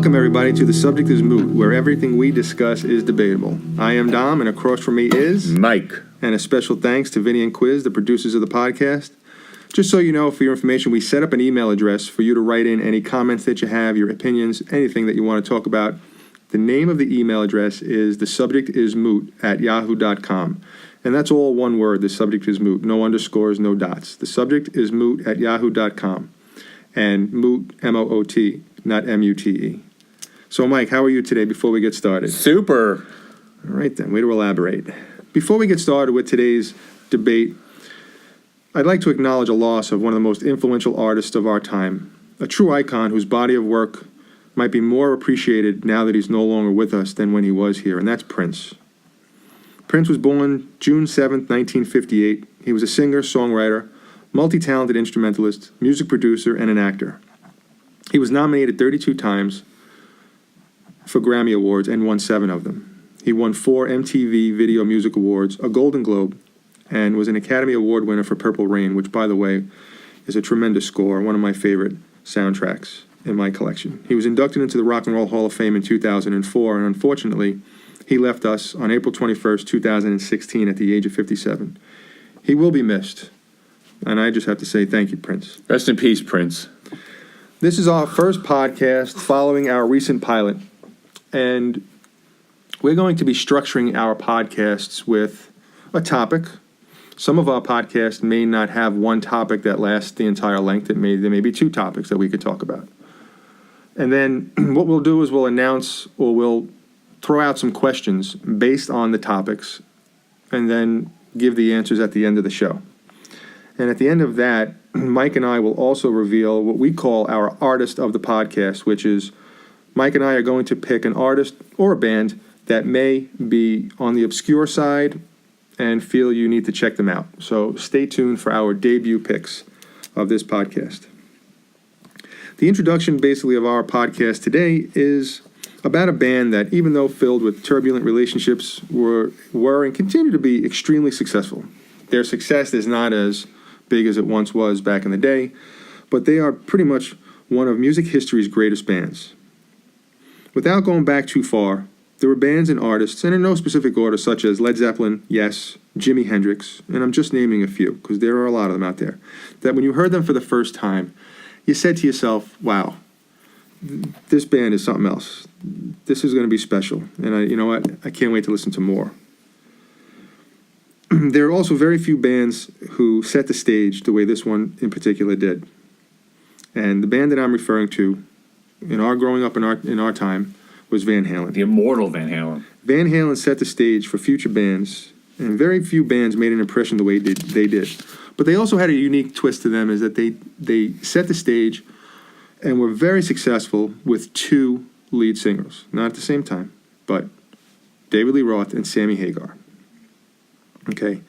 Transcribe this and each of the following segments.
Welcome, everybody, to The Subject is Moot, where everything we discuss is debatable. I am Dom, and across from me is... Mike. And a special thanks to Vinny and Quiz, the producers of the podcast. Just so you know, for your information, we set up an email address for you to write in any comments that you have, your opinions, anything that you want to talk about. The name of the email address is thesubjectismoot@yahoo.com. And that's all one word, The Subject is Moot. No underscores, no dots. Thesubjectismoot@yahoo.com. And moot, M-O-O-T, not M-U-T-E. So, Mike, how are you today before we get started? Super. All right, then. Way to elaborate. Before we get started with today's debate, I'd like to acknowledge a loss of one of the most influential artists of our time, a true icon whose body of work might be more appreciated now that he's no longer with us than when he was here, and that's Prince. Prince was born June 7th, 1958. He was a singer, songwriter, multi-talented instrumentalist, music producer, and an actor. He was nominated 32 times for Grammy Awards and won 7 of them. He won 4 MTV Video Music Awards, a Golden Globe, and was an Academy Award winner for Purple Rain, which, by the way, is a tremendous score, one of my favorite soundtracks in my collection. He was inducted into the Rock and Roll Hall of Fame in 2004, and unfortunately, he left us on April 21st, 2016 at the age of 57. He will be missed, and I just have to say thank you, Prince. Rest in peace, Prince. This is our first podcast following our recent pilot, and we're going to be structuring our podcasts with a topic. Some of our podcasts may not have one topic that lasts the entire length. There may be 2 topics that we could talk about. And then what we'll do is we'll announce, or we'll throw out some questions based on the topics, and then give the answers at the end of the show. And at the end of that, Mike and I will also reveal what we call our artist of the podcast, which is Mike and I are going to pick an artist or a band that may be on the obscure side and feel you need to check them out. So stay tuned for our debut picks of this podcast. The introduction, basically, of our podcast today is about a band that, even though filled with turbulent relationships, were and continue to be extremely successful. Their success is not as big as it once was back in the day, but they are pretty much one of music history's greatest bands. Without going back too far, there were bands and artists, and in no specific order, such as Led Zeppelin, Yes, Jimi Hendrix, and I'm just naming a few, because there are a lot of them out there, that when you heard them for the first time, you said to yourself, wow, this band is something else. This is going to be special, and you know what? I can't wait to listen to more. There are also very few bands who set the stage the way this one in particular did. And the band that I'm referring to, in our growing up in our time, was Van Halen. The immortal Van Halen. Van Halen set the stage for future bands, and very few bands made an impression the way they did. But they also had a unique twist to them, is that they set the stage and were very successful with 2 lead singers. Not at the same time, but David Lee Roth and Sammy Hagar. Okay.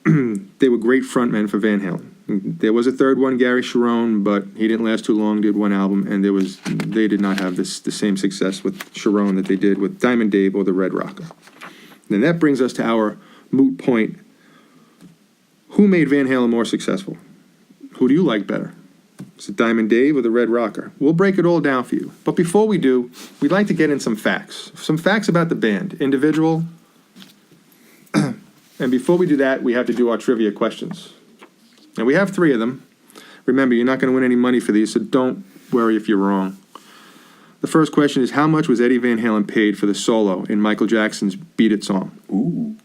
They were great frontmen for Van Halen. There was a third one, Gary Cherone, but he didn't last too long, did 1 album, and they did not have the same success with Cherone that they did with Diamond Dave or the Red Rocker. And that brings us to our moot point. Who made Van Halen more successful? Who do you like better? Is it Diamond Dave or the Red Rocker? We'll break it all down for you. But before we do, we'd like to get in some facts. Some facts about the band, individual. And before we do that, we have to do our trivia questions. And we have 3 of them. Remember, you're not going to win any money for these, so don't worry if you're wrong. The first question is, how much was Eddie Van Halen paid for the solo in Michael Jackson's Beat It song? Ooh.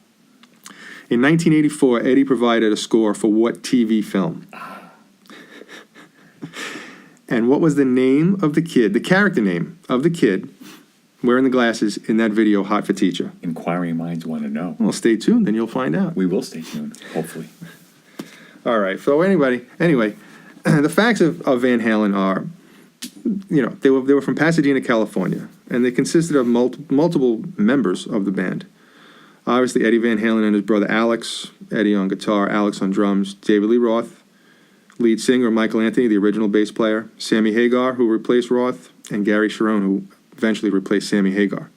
In 1984, Eddie provided a score for what TV film? And what was the name of the kid, the character name of the kid wearing the glasses in that video, Hot for Teacher? Inquiring minds want to know. Well, stay tuned, then you'll find out. We will stay tuned, hopefully. All right, so anyway, the facts of Van Halen are, they were from Pasadena, California, and they consisted of multiple members of the band. Obviously, Eddie Van Halen and his brother Alex, Eddie on guitar, Alex on drums, David Lee Roth, lead singer Michael Anthony, the original bass player, Sammy Hagar, who replaced Roth, and Gary Cherone, who eventually replaced Sammy Hagar.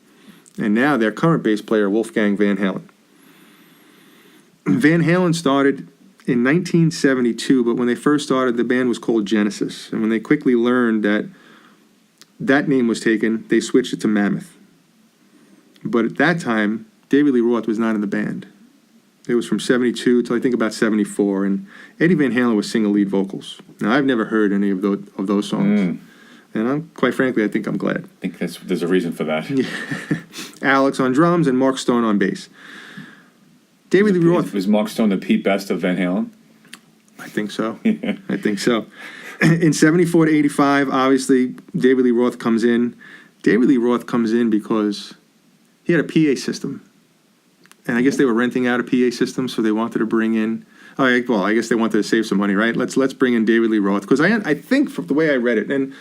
And now their current bass player, Wolfgang Van Halen. Van Halen started in 1972, but when they first started, the band was called Genesis. And when they quickly learned that that name was taken. They switched it to Mammoth. But at that time, David Lee Roth was not in the band. It was from 72 till I think about 74, and Eddie Van Halen was singing lead vocals. Now, I've never heard any of those songs. And quite frankly, I think I'm glad. I think there's a reason for that. Alex on drums and Mark Stone on bass. David Lee Roth. Was Mark Stone the Pete Best of Van Halen? I think so. I think so. In 74 to 85, obviously, David Lee Roth comes in. David Lee Roth comes in because he had a PA system. And I guess they were renting out a PA system, so they wanted to bring in. I guess they wanted to save some money, right? Let's bring in David Lee Roth, because I think from the way I read it, and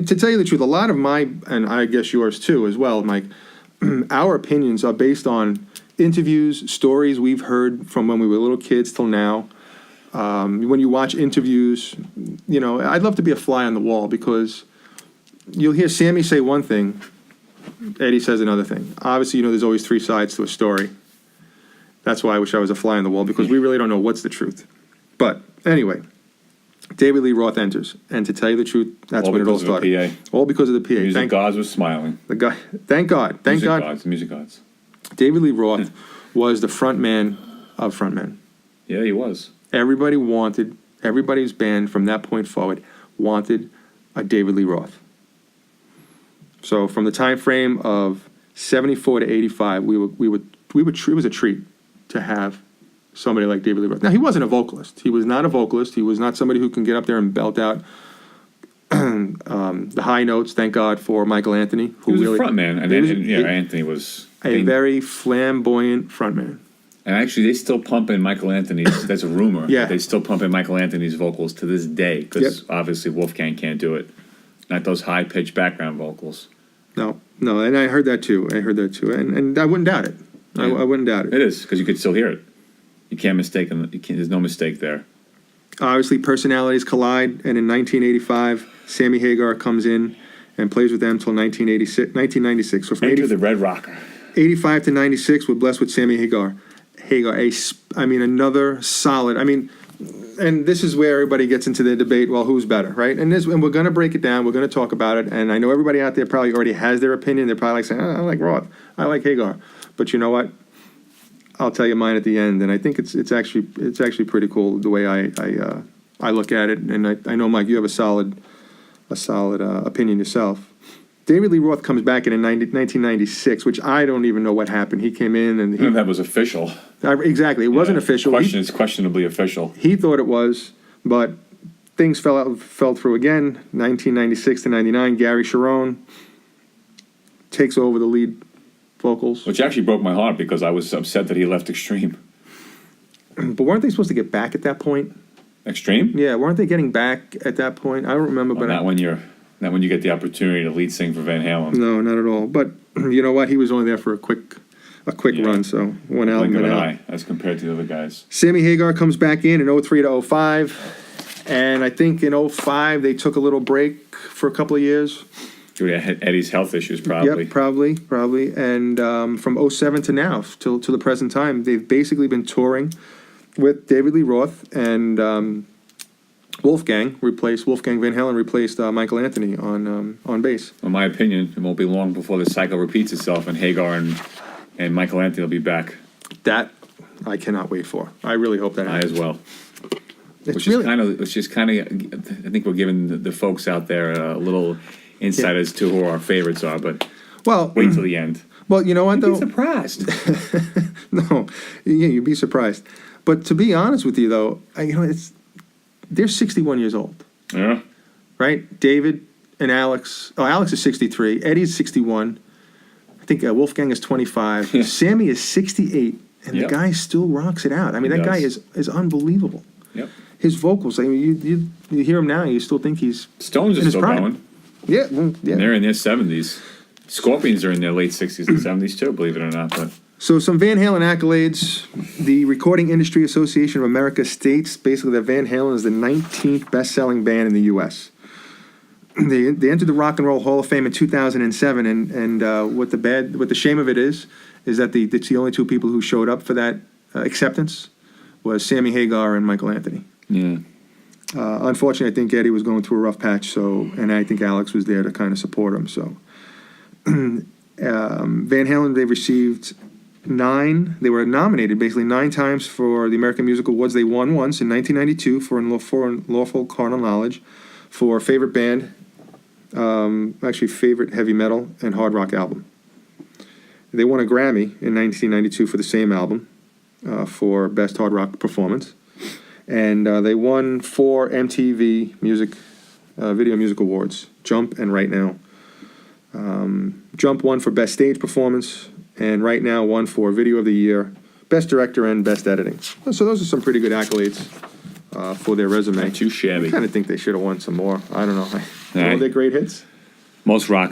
to tell you the truth, a lot of my, and I guess yours too as well, Mike, our opinions are based on interviews, stories we've heard from when we were little kids till now. When you watch interviews, I'd love to be a fly on the wall, because you'll hear Sammy say one thing, Eddie says another thing. Obviously, there's always three sides to a story. That's why I wish I was a fly on the wall, because we really don't know what's the truth. But anyway, David Lee Roth enters, and to tell you the truth, that's when it all started. All because of the PA. Music gods was smiling. Thank God. Music gods. David Lee Roth was the front man of frontmen. Yeah, he was. Everybody's band from that point forward wanted a David Lee Roth. So from the time frame of 74 to 85, it was a treat to have somebody like David Lee Roth. Now, he wasn't a vocalist. He was not a vocalist. He was not somebody who can get up there and belt out the high notes. Thank God for Michael Anthony. He was a front man. Anthony was a very flamboyant front man. And actually, they still pump in Michael Anthony's. That's a rumor. Yeah. They still pump in Michael Anthony's vocals to this day, because obviously Wolfgang can't do it. Not those high-pitched background vocals. No, and I heard that too. And I wouldn't doubt it. I wouldn't doubt it. It is, because you could still hear it. You can't mistake them. There's no mistake there. Obviously, personalities collide, and in 1985, Sammy Hagar comes in and plays with them till 1996. So from Enter the Red Rocker. 85 to 96, we're blessed with Sammy Hagar. Another solid. And this is where everybody gets into the debate. Well, who's better, right? And we're going to break it down. We're going to talk about it. And I know everybody out there probably already has their opinion. They're probably like saying, I like Roth. I like Hagar. But you know what? I'll tell you mine at the end. And I think it's actually pretty cool the way I look at it. And I know, Mike, you have a solid opinion yourself. David Lee Roth comes back in 1996, which I don't even know what happened. He came in and that was official. Exactly, it wasn't official. It's questionably official. He thought it was, but things fell through again. 1996 to 99, Gary Sharon takes over the lead vocals, which actually broke my heart, because I was upset that he left Extreme. But weren't they supposed to get back at that point? Extreme? Yeah, weren't they getting back at that point? I don't remember, but not when you get the opportunity to lead sing for Van Halen. No, not at all. But you know what? He was only there for a quick run, so one album. Blink of an eye, as compared to the other guys. Sammy Hagar comes back in 03 to 05, and I think in 05 they took a little break for a couple of years. Eddie's health issues, probably. Yep, probably. And from 07 to now, till the present time, they've basically been touring with David Lee Roth, and Wolfgang Van Halen replaced Michael Anthony on bass. In my opinion, it won't be long before the cycle repeats itself, and Hagar and Michael Anthony will be back. That I cannot wait for. I really hope that happens. I as well. Which is kind of, I think we're giving the folks out there a little insight as to who our favorites are, but wait till the end. Well, you know what, though? You'd be surprised. No, you'd be surprised. But to be honest with you, though, they're 61 years old. Yeah. Right? David and Alex. Oh, Alex is 63. Eddie's 61. I think Wolfgang is 25. Yeah. Sammy is 68. And the guy still rocks it out. That guy is unbelievable. Yep. His vocals, you hear him now, you still think he's Stones are still going. Yeah. They're in their 70s. Scorpions are in their late 60s and 70s too, believe it or not. But so some Van Halen accolades. The Recording Industry Association of America states basically that Van Halen is the 19th best-selling band in the U.S. They entered the Rock and Roll Hall of Fame in 2007, and what the shame of it is that it's the only two people who showed up for that acceptance was Sammy Hagar and Michael Anthony. Yeah. Unfortunately, I think Eddie was going through a rough patch, and I think Alex was there to kind of support him. So, Van Halen, they received 9. They were nominated basically 9 times for the American Music Awards. They won once in 1992 for Unlawful Carnal Knowledge, for favorite band, actually favorite heavy metal and hard rock album. They won a Grammy in 1992 for the same album, for best hard rock performance. And they won 4 MTV Video Music Awards, Jump and Right Now. Jump won for Best Stage Performance, and Right Now won for Video of the Year, Best Director, and Best Editing. So those are some pretty good accolades for their resume. Not too shabby. I kind of think they should have won some more. I don't know. Right. All their great hits? Most rock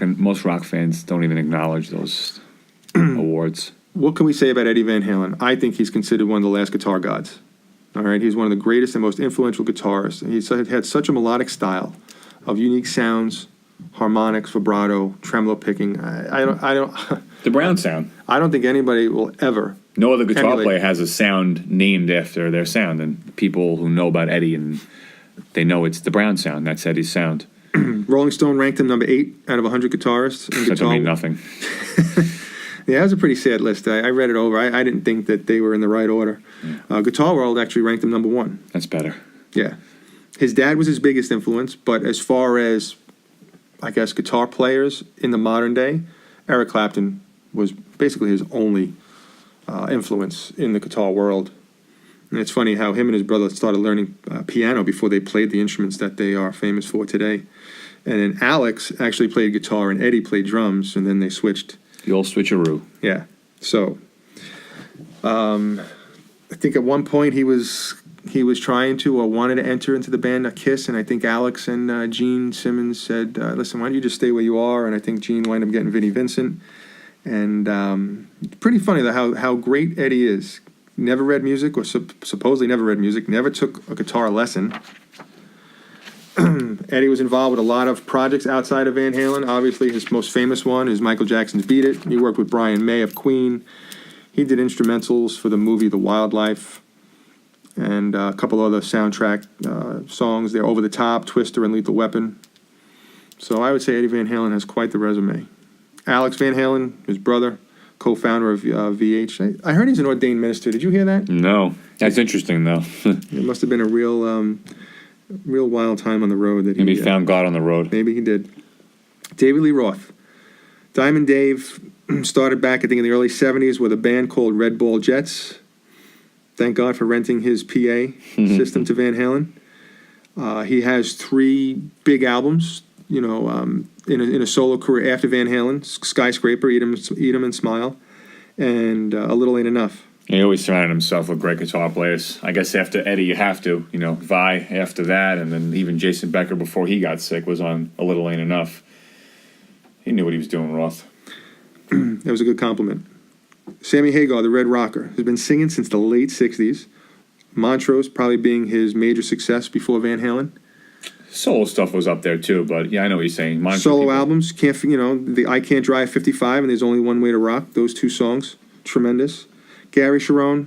fans don't even acknowledge those awards. What can we say about Eddie Van Halen? I think he's considered one of the last guitar gods. All right, he's one of the greatest and most influential guitarists. He's had such a melodic style of unique sounds, harmonics, vibrato, tremolo picking. I don't. The Brown sound. I don't think anybody will ever. No other guitar player has a sound named after their sound, and people who know about Eddie, and they know it's the Brown sound. That's Eddie's sound. Rolling Stone ranked him number 8 out of 100 guitarists. That don't mean nothing. Yeah, it was a pretty sad list. I read it over. I didn't think that they were in the right order. Yeah. Guitar World actually ranked him number 1. That's better. Yeah. His dad was his biggest influence, but as far as, I guess, guitar players in the modern day, Eric Clapton was basically his only influence in the guitar world. And it's funny how him and his brother started learning piano before they played the instruments that they are famous for today. And then Alex actually played guitar and Eddie played drums, and then they switched. The old switcheroo. Yeah. So, I think at one point he was trying to or wanted to enter into the band Kiss, and I think Alex and Gene Simmons said, "Listen, why don't you just stay where you are?" And I think Gene wound up getting Vinnie Vincent. And pretty funny how great Eddie is. Never read music, or supposedly never read music. Never took a guitar lesson. Eddie was involved with a lot of projects outside of Van Halen. Obviously, his most famous one is Michael Jackson's Beat It. He worked with Brian May of Queen. He did instrumentals for the movie The Wildlife, and a couple other soundtrack songs there, Over the Top, Twister, and Lethal Weapon. So I would say Eddie Van Halen has quite the resume. Alex Van Halen, his brother, co-founder of VH. I heard he's an ordained minister. Did you hear that? No. That's interesting, though. It must have been a real wild time on the road. That Maybe he found God on the road. Maybe he did. David Lee Roth. Diamond Dave started back, I think, in the early 70s with a band called Red Ball Jets. Thank God for renting his PA system to Van Halen. He has 3 big albums, in a solo career after Van Halen: Skyscraper, Eat 'Em and Smile, and A Little Ain't Enough. He always surrounded himself with great guitar players. I guess after Eddie, you have to. Vi after that, and then even Jason Becker, before he got sick, was on A Little Ain't Enough. He knew what he was doing, Roth. That was a good compliment. Sammy Hagar, the Red Rocker, has been singing since the late 60s. Montrose probably being his major success before Van Halen. Solo stuff was up there too, but yeah, I know what you're saying. Solo albums, the I Can't Drive 55 and There's Only One Way to Rock, those 2 songs, tremendous. Gary Cherone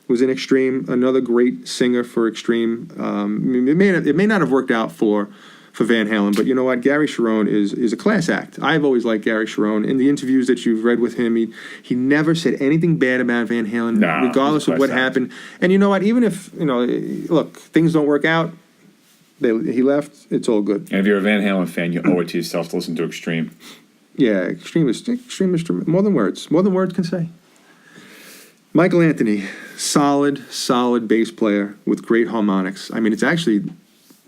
was in Extreme, another great singer for Extreme. It may not have worked out for Van Halen, but you know what? Gary Cherone is a class act. I've always liked Gary Cherone. In the interviews that you've read with him, he never said anything bad about Van Halen, regardless of what happened. And you know what? Even if, look, things don't work out, he left, it's all good. And if you're a Van Halen fan, you owe it to yourself to listen to Extreme. Yeah, Extreme is more than words can say. Michael Anthony, solid bass player with great harmonics. I mean, it's actually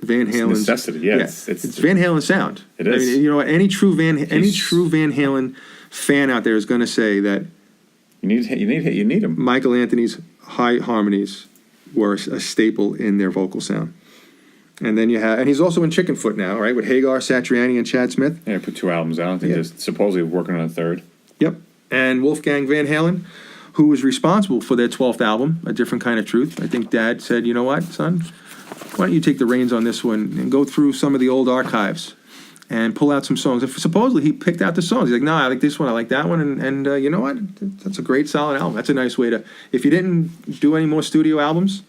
Van Halen's necessity. Yeah, it's Van Halen's sound. It is. I mean, what? Any true Van Halen fan out there is going to say that you need him. Michael Anthony's high harmonies were a staple in their vocal sound. And then and he's also in Chickenfoot now, right, with Hagar, Satriani, and Chad Smith. Yeah, put 2 albums out. They're supposedly working on a 3rd. Yep. And Wolfgang Van Halen, who was responsible for their 12th album, A Different Kind of Truth. I think Dad said, you know what, son, why don't you take the reins on this one and go through some of the old archives and pull out some songs. And supposedly he picked out the songs. He's like, no, I like this one, I like that one, and you know what, that's a great solid album. That's a nice way to, if you didn't do any more studio albums,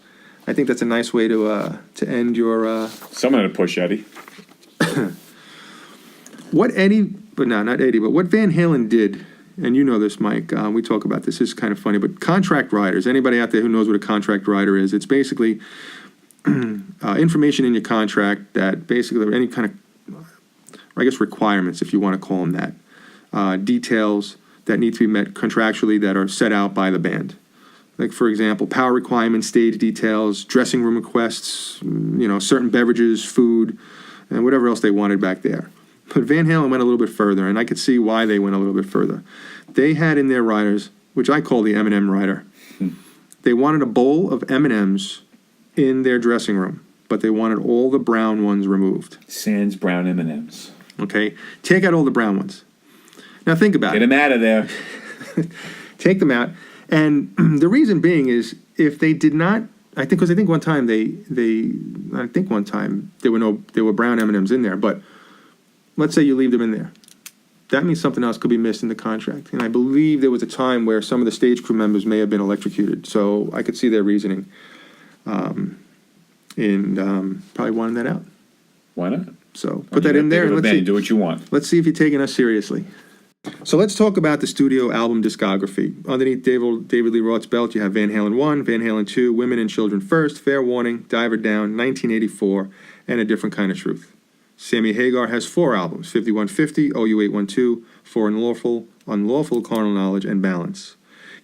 I think that's a nice way to end your. Someone had to push Eddie. What Eddie, but no, not Eddie, but what Van Halen did, and you know this, Mike, we talk about this, is kind of funny, but contract riders, anybody out there who knows what a contract rider is, it's basically information in your contract that basically, any kind of, I guess, requirements, if you want to call them that, details that need to be met contractually that are set out by the band. Like, for example, power requirements, stage details, dressing room requests, certain beverages, food, and whatever else they wanted back there. But Van Halen went a little bit further, and I could see why they went a little bit further. They had in their riders, which I call the M&M rider, they wanted a bowl of M&Ms in their dressing room, but they wanted all the brown ones removed. Sans brown M&Ms. Okay? Take out all the brown ones. Now think about Get it. them out of there. Take them out. And the reason being is if they did not, I think one time there were brown M&Ms in there, but let's say you leave them in there. That means something else could be missed in the contract. And I believe there was a time where some of the stage crew members may have been electrocuted. So I could see their reasoning in probably wanting that out. Why not? So put that in there and do what you want. let's see if you're taking us seriously. So let's talk about the studio album discography. Underneath David Lee Roth's belt, you have Van Halen 1, Van Halen 2, Women and Children First, Fair Warning, Diver Down, 1984, and A Different Kind of Truth. Sammy Hagar has 4 albums, 5150, OU812, For Unlawful Carnal Knowledge, and Balance.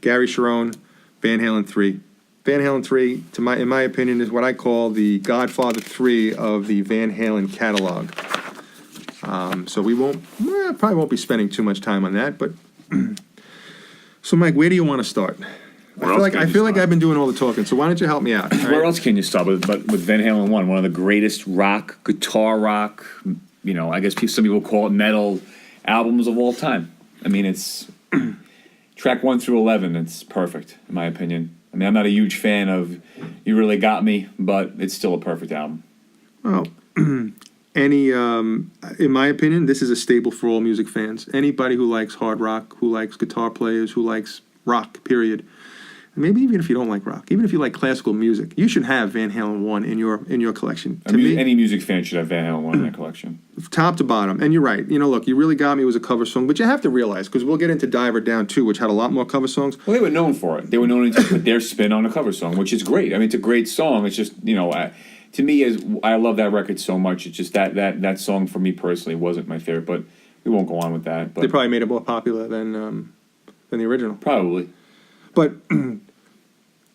Gary Sharon, Van Halen 3. Van Halen 3, in my opinion, is what I call the Godfather 3 of the Van Halen catalog. So we probably won't be spending too much time on that, but... So, Mike, where do you want to start? I feel like I've been doing all the talking, so why don't you help me out? Where else can you start with Van Halen 1, one of the greatest guitar rock, I guess some people call it metal albums of all time. I mean, it's track 1 through 11, it's perfect, in my opinion. I mean, I'm not a huge fan of You Really Got Me, but it's still a perfect album. Well, in my opinion, this is a staple for all music fans. Anybody who likes hard rock, who likes guitar players, who likes rock, period. Maybe even if you don't like rock, even if you like classical music, you should have Van Halen 1 in your collection. Any music fan should have Van Halen 1 in their collection. Top to bottom. And you're right. Look, You Really Got Me was a cover song, but you have to realize, because we'll get into Diver Down 2, which had a lot more cover songs. Well, they were known for it. They were known to put their spin on a cover song, which is great. I mean, it's a great song. It's just, to me, I love that record so much. It's just that song for me personally wasn't my favorite, but we won't go on with that. But they probably made it more popular than the original. Probably. But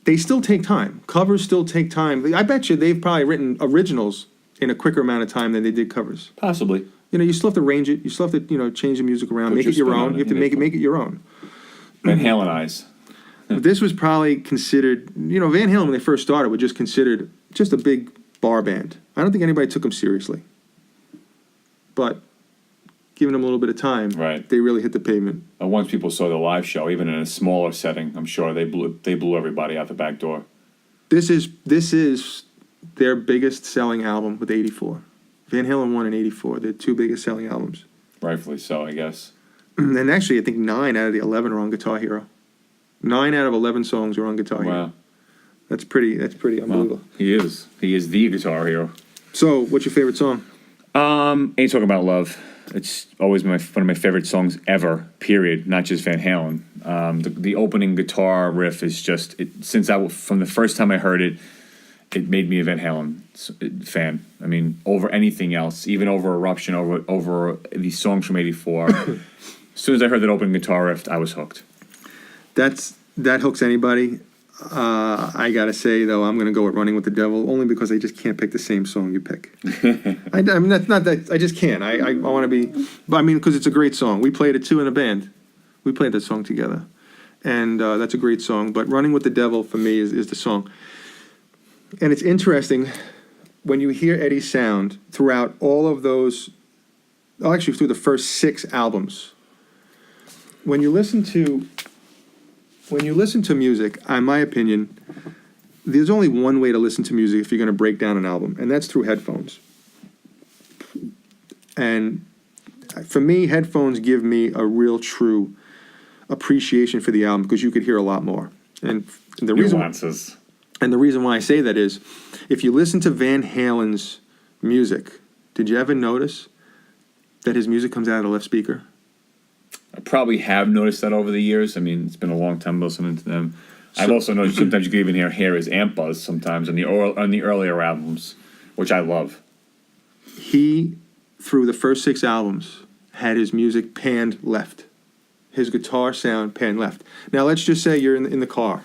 they still take time. Covers still take time. I bet you they've probably written originals in a quicker amount of time than they did covers. Possibly. You still have to arrange it. You still have to, change the music around, make it your own. You have to make it your own. Van Halen-ize. This was probably considered, Van Halen when they first started was just considered just a big bar band. I don't think anybody took them seriously. But giving them a little bit of time, right, they really hit the pavement. Once people saw the live show, even in a smaller setting, I'm sure they blew everybody out the back door. This is their biggest selling album with 84. Van Halen 1 and 84, their 2 biggest selling albums. Rightfully so, I guess. And actually, I think 9 out of the 11 are on Guitar Hero. 9 out of 11 songs are on Guitar Hero. Wow. That's pretty unbelievable. Well, he is the Guitar Hero. So, what's your favorite song? Ain't Talking About Love. It's always one of my favorite songs ever, period, not just Van Halen. The opening guitar riff is just, from the first time I heard it, it made me a Van Halen fan. I mean, over anything else, even over Eruption, over these songs from '84. As soon as I heard that opening guitar riff, I was hooked. That hooks anybody. I gotta say though, I'm gonna go with Running with the Devil only because I just can't pick the same song you pick. I mean, that's not that I just can't. I want to be, but I mean, because it's a great song. We played it too in a band. We played that song together, and that's a great song. But Running with the Devil for me is the song. And it's interesting when you hear Eddie's sound throughout all of those, actually through the first 6 albums. When you listen to music, in my opinion, there's only one way to listen to music if you're going to break down an album, and that's through headphones. And for me, headphones give me a real true appreciation for the album because you could hear a lot more. And the reason nuances. And the reason why I say that is, if you listen to Van Halen's music, did you ever notice that his music comes out of the left speaker? I probably have noticed that over the years. I mean, it's been a long time listening to them. I've also noticed sometimes you can even hear his amp buzz sometimes on the earlier albums, which I love. He, through the first 6 albums, had his music panned left. His guitar sound panned left. Now, let's just say you're in the car.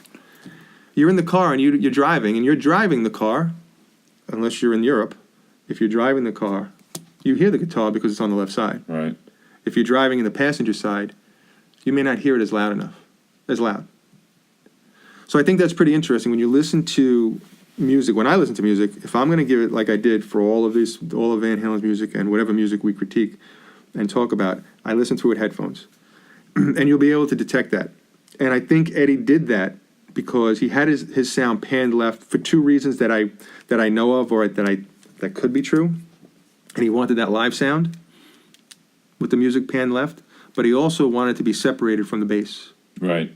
You're in the car and you're driving, and you're driving the car, unless you're in Europe. If you're driving the car, you hear the guitar because it's on the left side. Right. If you're driving in the passenger side, you may not hear it as loud. So I think that's pretty interesting. When you listen to music, when I listen to music, if I'm going to give it like I did for all of Van Halen's music and whatever music we critique and talk about, I listen to it with headphones. And you'll be able to detect that. And I think Eddie did that because he had his sound panned left for 2 reasons that I know of, or that could be true. And he wanted that live sound with the music panned left, but he also wanted to be separated from the bass. Right.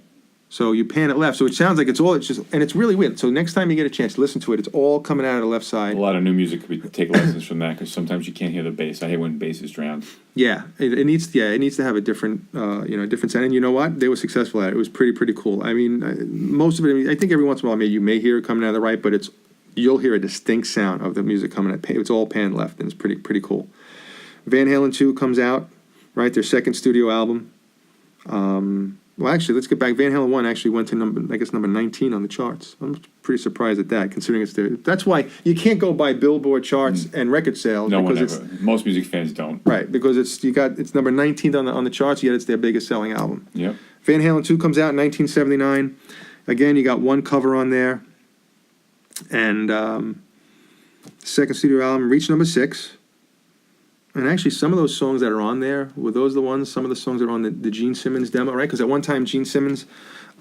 So you pan it left, so it sounds like it's really weird. So next time you get a chance, listen to it. It's all coming out of the left side. A lot of new music could be take lessons from that because sometimes you can't hear the bass. I hate when bass is drowned. Yeah, it needs to have a different different sound. And you know what? They were successful at it. It was pretty cool. I mean, most of it. I think every once in a while, maybe you may hear it coming out of the right, but you'll hear a distinct sound of the music coming at. It's all panned left, and it's pretty cool. Van Halen 2 comes out, right? Their second studio album. Well, actually, let's get back. Van Halen 1 actually went to number 19 on the charts. I'm pretty surprised at that, considering that's why you can't go by Billboard charts and record sales. No one ever. Most music fans don't. Right, because it's number 19 on the charts, yet it's their biggest selling album. Yep. Van Halen 2 comes out in 1979. Again, you got one cover on there. And second studio album reached number 6. And actually, some of those songs that are on there, were those the ones, some of the songs that are on the Gene Simmons demo, right? Because at one time, Gene Simmons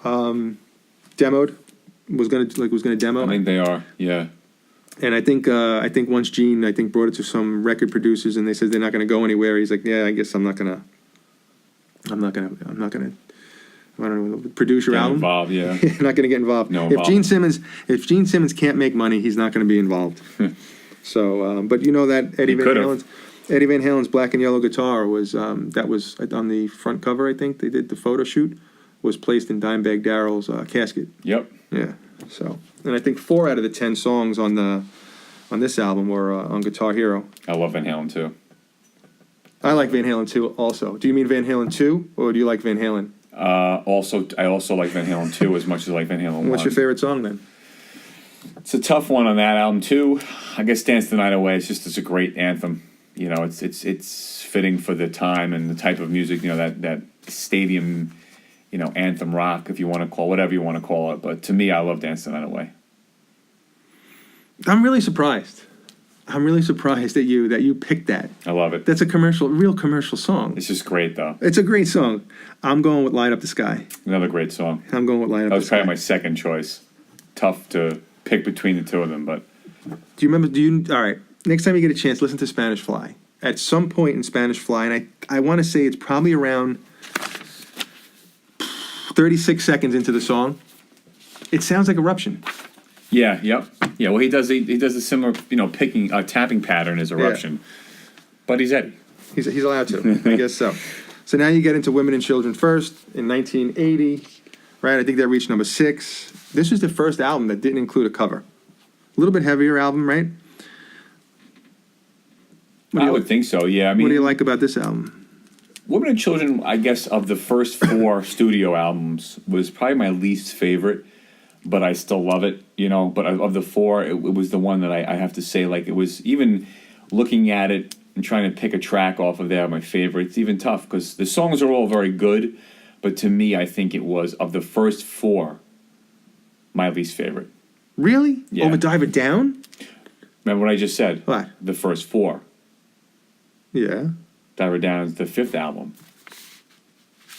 demoed, was going to demo. I think they are, yeah. And I think once Gene, brought it to some record producers, and they said they're not going to go anywhere. He's like, yeah, I guess I'm not gonna, I don't know, produce your Get album. involved, yeah. Not going to get involved. No If Gene Simmons can't make money, he's not going to be involved. So, but you know that Eddie Van Halen's Black and Yellow guitar was on the front cover. I think they did the photo shoot, was placed in Dimebag Darrell's casket. Yep. Yeah. So, and I think 4 out of the 10 songs on this album were on Guitar Hero. I love Van Halen too. I like Van Halen too. Also, do you mean Van Halen 2 or do you like Van Halen? I also like Van Halen 2 as much as I like Van Halen 1. What's your favorite song then? It's a tough one on that album too. I guess "Dance the Night Away" it's a great anthem. You know, it's fitting for the time and the type of music. You know, that stadium, anthem rock, if you want to call whatever you want to call it. But to me, I love "Dance the Night Away." I'm really surprised that you picked that. I love it. That's a real commercial song. It's just great though. It's a great song. I'm going with "Light Up the Sky." Another great song. I'm going with "Light Up the Sky." That was probably my second choice. Tough to pick between the two of them, but do you remember? All right. Next time you get a chance, listen to Spanish Fly. At some point in Spanish Fly, and I want to say it's probably around 36 seconds into the song, it sounds like Eruption. Yeah, yep. Yeah, well, he does a similar, tapping pattern as Eruption. Yeah. But he's Eddie. He's allowed to. I guess so. So now you get into Women and Children First in 1980, right? I think that reached number 6. This is the first album that didn't include a cover. A little bit heavier album, right? I would think so, yeah. I mean, what do you like about this album? Women and Children, I guess, of the first 4 studio albums, was probably my least favorite, but I still love it, But of the 4, it was the one that I have to say, like, it was, even looking at it and trying to pick a track off of there, my favorite, it's even tough, because the songs are all very good, but to me, I think it was, of the first 4, my least favorite. Really? Yeah. Over Dive It Down? Remember what I just said? What? The first 4. Yeah. Diver Down is the 5th album.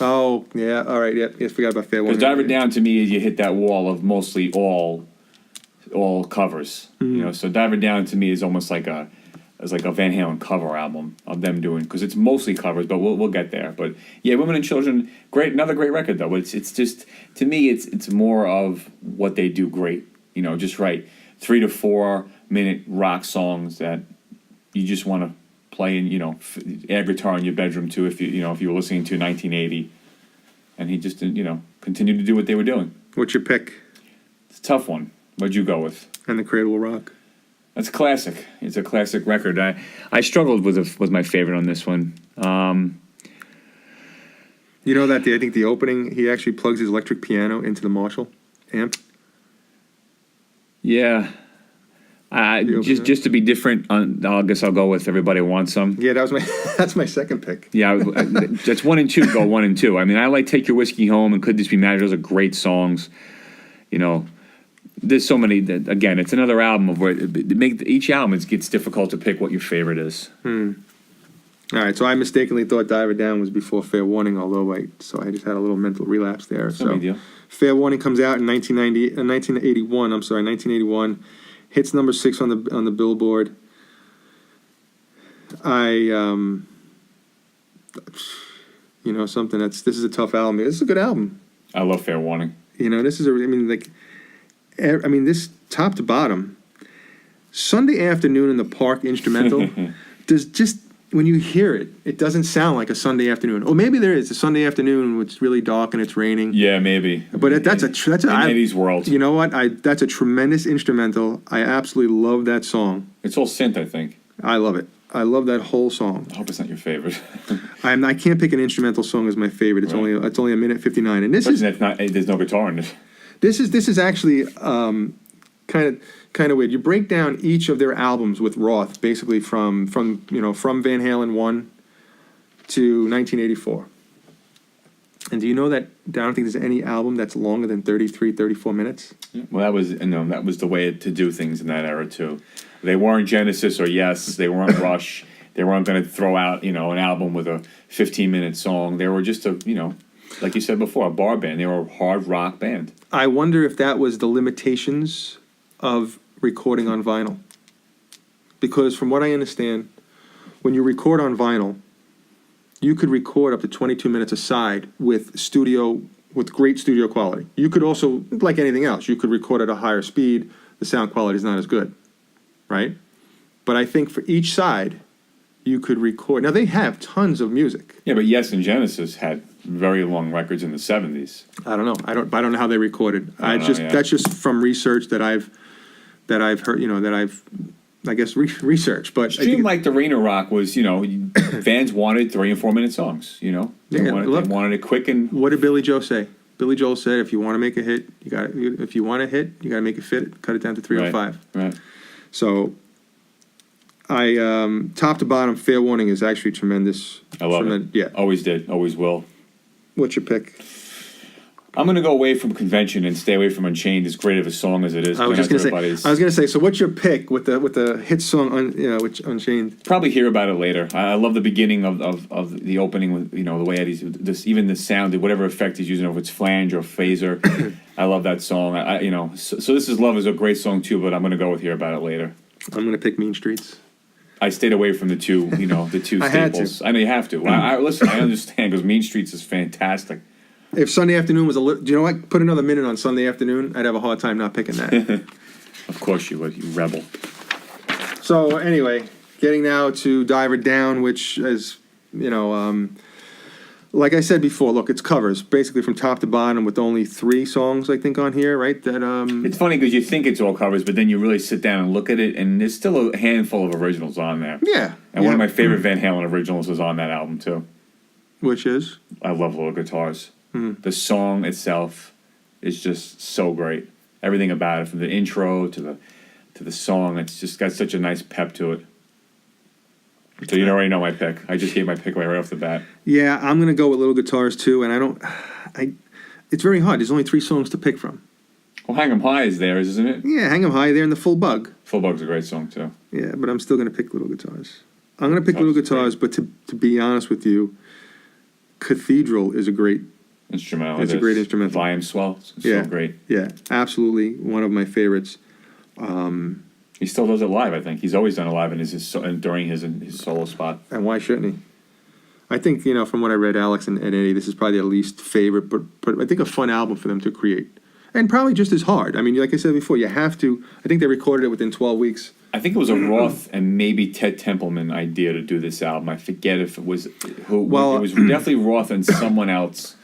Oh, yeah. All right. Yeah. Yes, forgot about Fair One. Because Diver Down, to me, you hit that wall of mostly all covers. Mm-hmm. So Diver Down, to me, is almost like a Van Halen cover album of them doing, because it's mostly covers, but we'll get there. But yeah, Women and Children, great, another great record though. But it's just, to me, it's more of what they do great. just write 3 to 4 minute rock songs that you just want to play and air guitar in your bedroom too. If if you were listening to 1980, and he just continued to do what they were doing. What's your pick? It's a tough one. What'd you go with? And the Cradle Will Rock. That's a classic. It's a classic record. I struggled with my favorite on this one. You know that I think the opening, he actually plugs his electric piano into the Marshall amp. Yeah. Just to be different, I guess I'll go with Everybody Wants Some. Yeah, that's my second pick. Yeah, that's 1 and 2. Go 1 and 2. I mean, I like Take Your Whiskey Home and Could This Be Magic. Those are great songs. There's so many. Again, it's another album of where each album it gets difficult to pick what your favorite is. All right, so I mistakenly thought Diver Down was before Fair Warning, although I just had a little mental relapse there. No big deal. Fair Warning comes out in 1981. I'm sorry, 1981. Hits number 6 on the Billboard. Something this is a tough album. This is a good album. I love Fair Warning. This is this top to bottom. Sunday Afternoon in the Park instrumental does just. When you hear it, it doesn't sound like a Sunday afternoon. Or maybe there is a Sunday afternoon when it's really dark and it's raining. Yeah, maybe. But that's in Eddie's world. You know what? That's a tremendous instrumental. I absolutely love that song. It's all synth, I think. I love it. I love that whole song. I hope it's not your favorite. I can't pick an instrumental song as my favorite. It's Right. only a minute 59, and this is there's no guitar in it. This is actually kind of weird. You break down each of their albums with Roth, basically from Van Halen 1 to 1984. And do you know that I don't think there's any album that's longer than 33, 34 minutes? Well, that was the way to do things in that era too. They weren't Genesis or Yes. They weren't Rush. They weren't going to throw out an album with a 15-minute song. They were just like you said before, a bar band. They were a hard rock band. I wonder if that was the limitations of recording on vinyl. Because from what I understand, when you record on vinyl, you could record up to 22 minutes a side with great studio quality. You could also, like anything else, you could record at a higher speed. The sound quality is not as good, right? But I think for each side, you could record. Now, they have tons of music. Yeah, but Yes and Genesis had very long records in the 70s. I don't know. I don't know how they recorded. That's just from research that I've heard. I guess research. But Stream Like the Rain or Rock was, fans wanted 3 and 4 minute songs. They wanted it quick and. What did Billy Joel say? Billy Joel said, "If you want to make a hit, if you want a hit, you got to make it fit. Cut it down to 305." Right. So, top to bottom, Fair Warning is actually tremendous. I love it. Yeah. Always did. Always will. What's your pick? I'm going to go away from convention and stay away from Unchained, as great of a song as it is. I was going to say. So, what's your pick with the hit song which Unchained? Probably hear about it later. I love the beginning of the opening with the way Eddie's even the sound, whatever effect he's using, if it's flange or phaser. I love that song. So This Is Love is a great song too, but I'm going to go with Hear About It Later. I'm going to pick Mean Streets. I stayed away from the two I had staples. to. I know you have to. Listen, I understand because Mean Streets is fantastic. If Sunday Afternoon was do you know what? Put another minute on Sunday Afternoon, I'd have a hard time not picking that. Of course you would, you rebel. So anyway, getting now to Diver Down, which is, like I said before, look, it's covers, basically from top to bottom with only 3 songs, I think, on here, right? It's funny because you think it's all covers, but then you really sit down and look at it, and there's still a handful of originals on there. Yeah. And one of my favorite Van Halen originals is on that album, too. Which is? I love Little Guitars. Mm-hmm. The song itself is just so great. Everything about it, from the intro to the song, it's just got such a nice pep to it. So you already know my pick. I just gave my pick right off the bat. Yeah, I'm going to go with Little Guitars, too, and it's very hard. There's only 3 songs to pick from. Well, Hang 'em High is there, isn't it? Yeah, Hang 'em High there and The Full Bug. Full Bug's a great song, too. Yeah, but I'm still going to pick Little Guitars. I'm going to pick Little Guitars, but to be honest with you, Cathedral is a great instrumental. It's a great instrumental. Volume swell. It's Yeah. so great. Yeah, absolutely one of my favorites. He still does it live, I think. He's always done it live during his solo spot. And why shouldn't he? I think, from what I read, Alex and Eddie, this is probably their least favorite, but I think a fun album for them to create. And probably just as hard. I mean, like I said before, you have to. I think they recorded it within 12 weeks. I think it was a Roth and maybe Ted Templeman idea to do this album. I forget if it was who. Well, it was definitely Roth and someone else.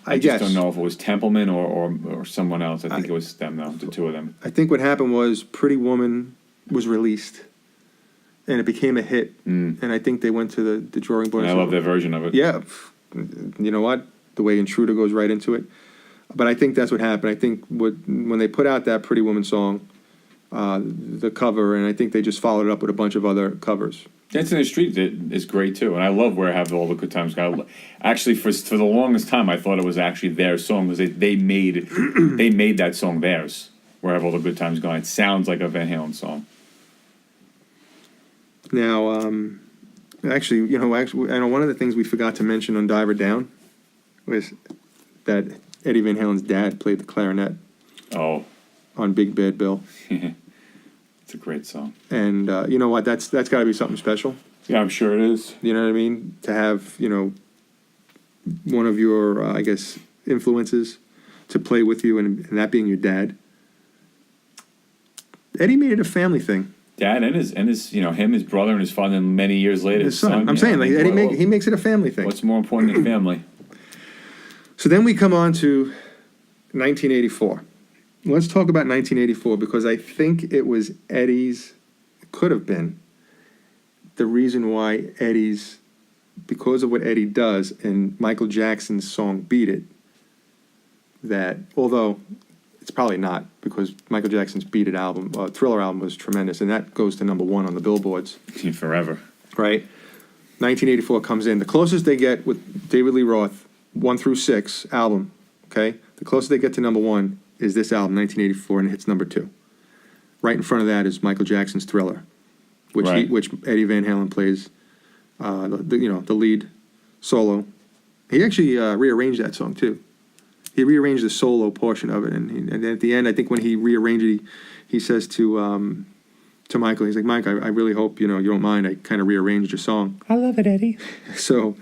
I guess. just don't know if it was Templeman or someone else. I think it was them, though, the two of them. I think what happened was Pretty Woman was released, and it became a hit. And I think they went to the drawing board. And I love their version of it. Yeah. You know what? The way Intruder goes right into it. But I think that's what happened. I think when they put out that Pretty Woman song, the cover, and I think they just followed it up with a bunch of other covers. Dancing in the Street is great too, and I love Where Have All the Good Times Gone. Actually, for the longest time, I thought it was actually their song because they made that song theirs. Where Have All the Good Times Gone. It sounds like a Van Halen song. Now, actually, I know one of the things we forgot to mention on Diver Down was that Eddie Van Halen's dad played the clarinet. Oh. On Big Bad Bill. It's a great song. And you know what? That's got to be something special. Yeah, I'm sure it is. You know what I mean? To have, one of your, I guess, influences to play with you and that being your dad. Eddie made it a family thing. Dad and his him, his brother, and his father, and many years later, His son. I'm saying, Eddie he makes it a family thing. What's more important than family? So then we come on to 1984. Let's talk about 1984 because I think it was could have been the reason why because of what Eddie does and Michael Jackson's song Beat It, that although it's probably not because Michael Jackson's Beat It album, Thriller album was tremendous and that goes to number 1 on the billboards. Forever. Right? 1984 comes in. The closest they get with David Lee Roth, 1 through 6 album, okay? The closest they get to number 1 is this album, 1984, and it hits number 2. Right in front of that is Michael Jackson's Thriller, which which Eddie Van Halen plays, the lead solo. He actually rearranged that song too. He rearranged the solo portion of it, and at the end, I think when he rearranged it, he says to Michael, he's like, Mike, I really hope you don't mind. I kind of rearranged your song. I love it, Eddie. So.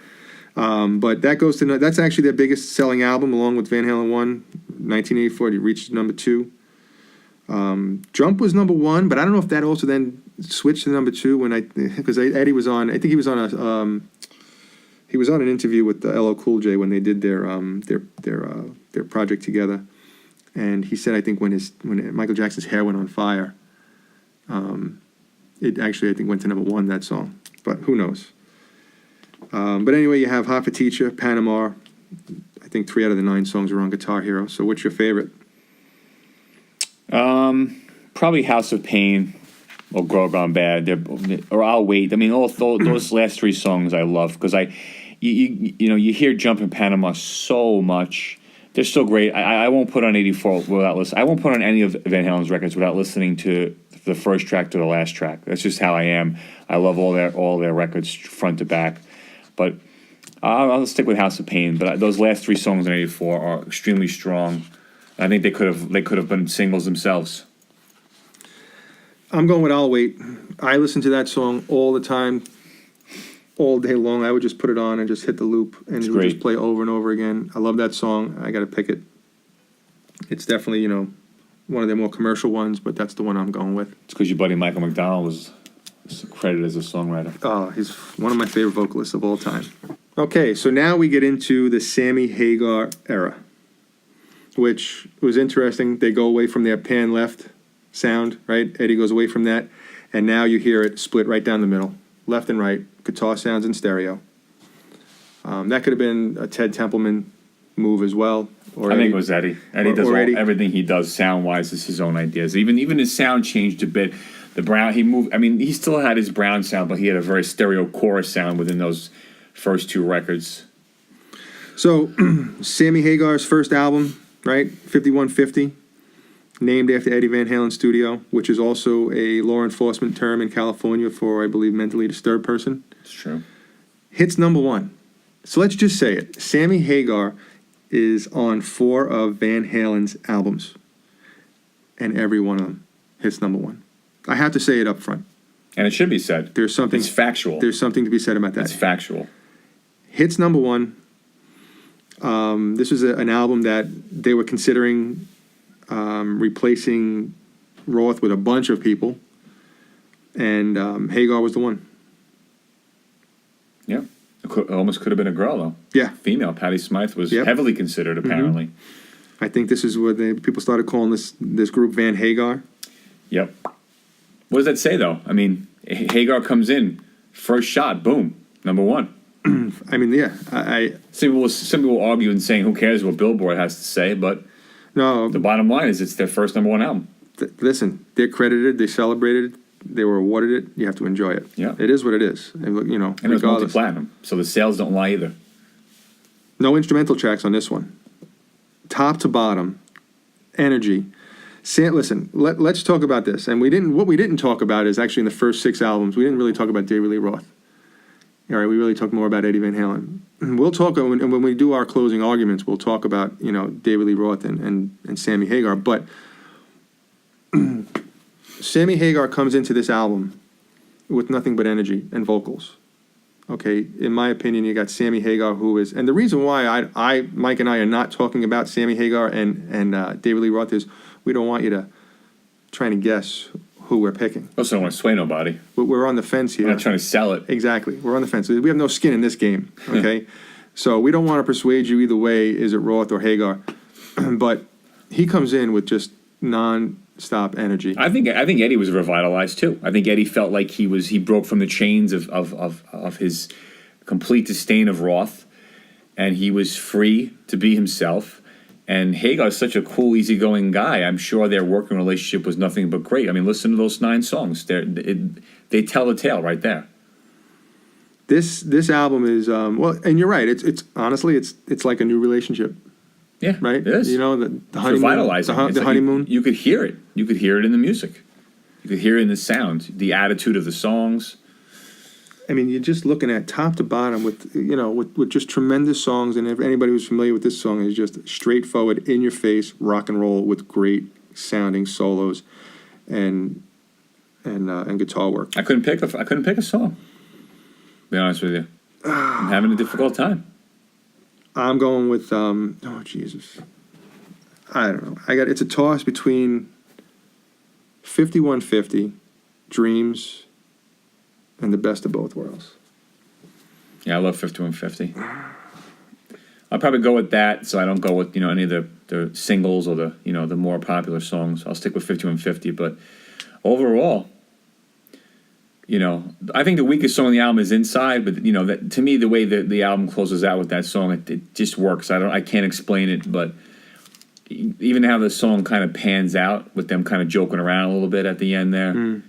But that's actually their biggest selling album, along with Van Halen 1, 1984. It reached number 2. Jump was number 1, but I don't know if that also then switched to number 2 because Eddie was on. I think he was on an interview with LL Cool J when they did their project together, and he said I think when Michael Jackson's hair went on fire, it actually I think went to number 1 that song, but who knows. But anyway, you have Hot for Teacher, Panama. I think 3 out of the 9 songs are on Guitar Hero. So what's your favorite? Probably House of Pain or Girl Gone Bad. Or I'll Wait. I mean, those last 3 songs I love because you hear Jump in Panama so much. They're still great. I won't put on 84 without listening. I won't put on any of Van Halen's records without listening to the first track to the last track. That's just how I am. I love all their records front to back. But I'll stick with House of Pain. But those last 3 songs in '84 are extremely strong. I think they could have been singles themselves. I'm going with I'll Wait. I listen to that song all the time, all day long. I would just put it on and just hit the loop, and it would just play over and over again. I love that song. I got to pick it. It's definitely one of their more commercial ones, but that's the one I'm going with. It's because your buddy Michael McDonald was credited as a songwriter. Oh, he's one of my favorite vocalists of all time. Okay, so now we get into the Sammy Hagar era, which was interesting. They go away from their pan left sound, right? Eddie goes away from that, and now you hear it split right down the middle, left and right, guitar sounds in stereo. That could have been a Ted Templeman move as well. Or I think it was Eddie. Eddie does everything he does sound-wise is his own ideas. Even his sound changed a bit. The Brown, he moved. I mean, he still had his Brown sound, but he had a very stereo chorus sound within those first 2 records. So, Sammy Hagar's first album, right? 5150, named after Eddie Van Halen's studio, which is also a law enforcement term in California for, I believe, mentally disturbed person. It's true. Hits number 1. So let's just say it. Sammy Hagar is on 4 of Van Halen's albums, and every one of them hits number 1. I have to say it up front. And it should be said. There's something. It's factual. There's something to be said about that. It's factual. Hits number 1. This was an album that they were considering replacing Roth with a bunch of people, and Hagar was the one. Yeah. It almost could have been a girl, though. Yeah. Female. Patty Smythe was Yep. heavily considered, apparently. I think this is what people started calling this group Van Hagar. Yep. What does that say, though? I mean, Hagar comes in, first shot, boom, number one. I mean, yeah, Some people will argue and saying, who cares what Billboard has to say, but no. the bottom line is it's their first number one album. Listen, they're credited, they celebrated, they were awarded it. You have to enjoy it. Yeah. It is what it is. And look, And it was regardless. multi-platinum, so the sales don't lie either. No instrumental tracks on this one. Top to bottom, energy. Listen, let's talk about this. And what we didn't talk about is actually in the first 6 albums, we didn't really talk about David Lee Roth. All right, we really talked more about Eddie Van Halen. We'll talk, and when we do our closing arguments, we'll talk about, David Lee Roth and Sammy Hagar. But Sammy Hagar comes into this album with nothing but energy and vocals. Okay, in my opinion, you got Sammy Hagar, who is, and the reason why Mike and I are not talking about Sammy Hagar and David Lee Roth is we don't want you to try and guess who we're picking. Also, don't want to sway nobody. We're on the fence here. We're not trying to sell it. Exactly, we're on the fence. We have no skin in this game. Okay, so we don't want to persuade you either way. Is it Roth or Hagar? But he comes in with just non-stop energy. I think Eddie was revitalized too. I think Eddie felt like he broke from the chains of his complete disdain of Roth, and he was free to be himself. And Hagar is such a cool, easygoing guy. I'm sure their working relationship was nothing but great. I mean, listen to those 9 songs. They tell the tale right there. This album is well, and you're right. It's honestly it's like a new relationship. Yeah, Right? It is. The It's honeymoon. revitalizing. The It's like honeymoon. You could hear it. You could hear it in the music. You could hear it in the sound, the attitude of the songs. I mean, you're just looking at top to bottom with just tremendous songs, and if anybody who's familiar with this song, is just straightforward, in your face rock and roll with great sounding solos and guitar work. I couldn't pick a song. To be honest with you, I'm having a difficult time. I'm going with oh Jesus, I don't know. It's a toss between 5150, Dreams, and The Best of Both Worlds. Yeah, I love 5150. I'll probably go with that, so I don't go with any of the singles or the more popular songs. I'll stick with 5150. But overall, I think the weakest song on the album is Inside. But that, to me, the way that the album closes out with that song, it just works. I can't explain it, but even how the song kind of pans out with them kind of joking around a little bit at the end there,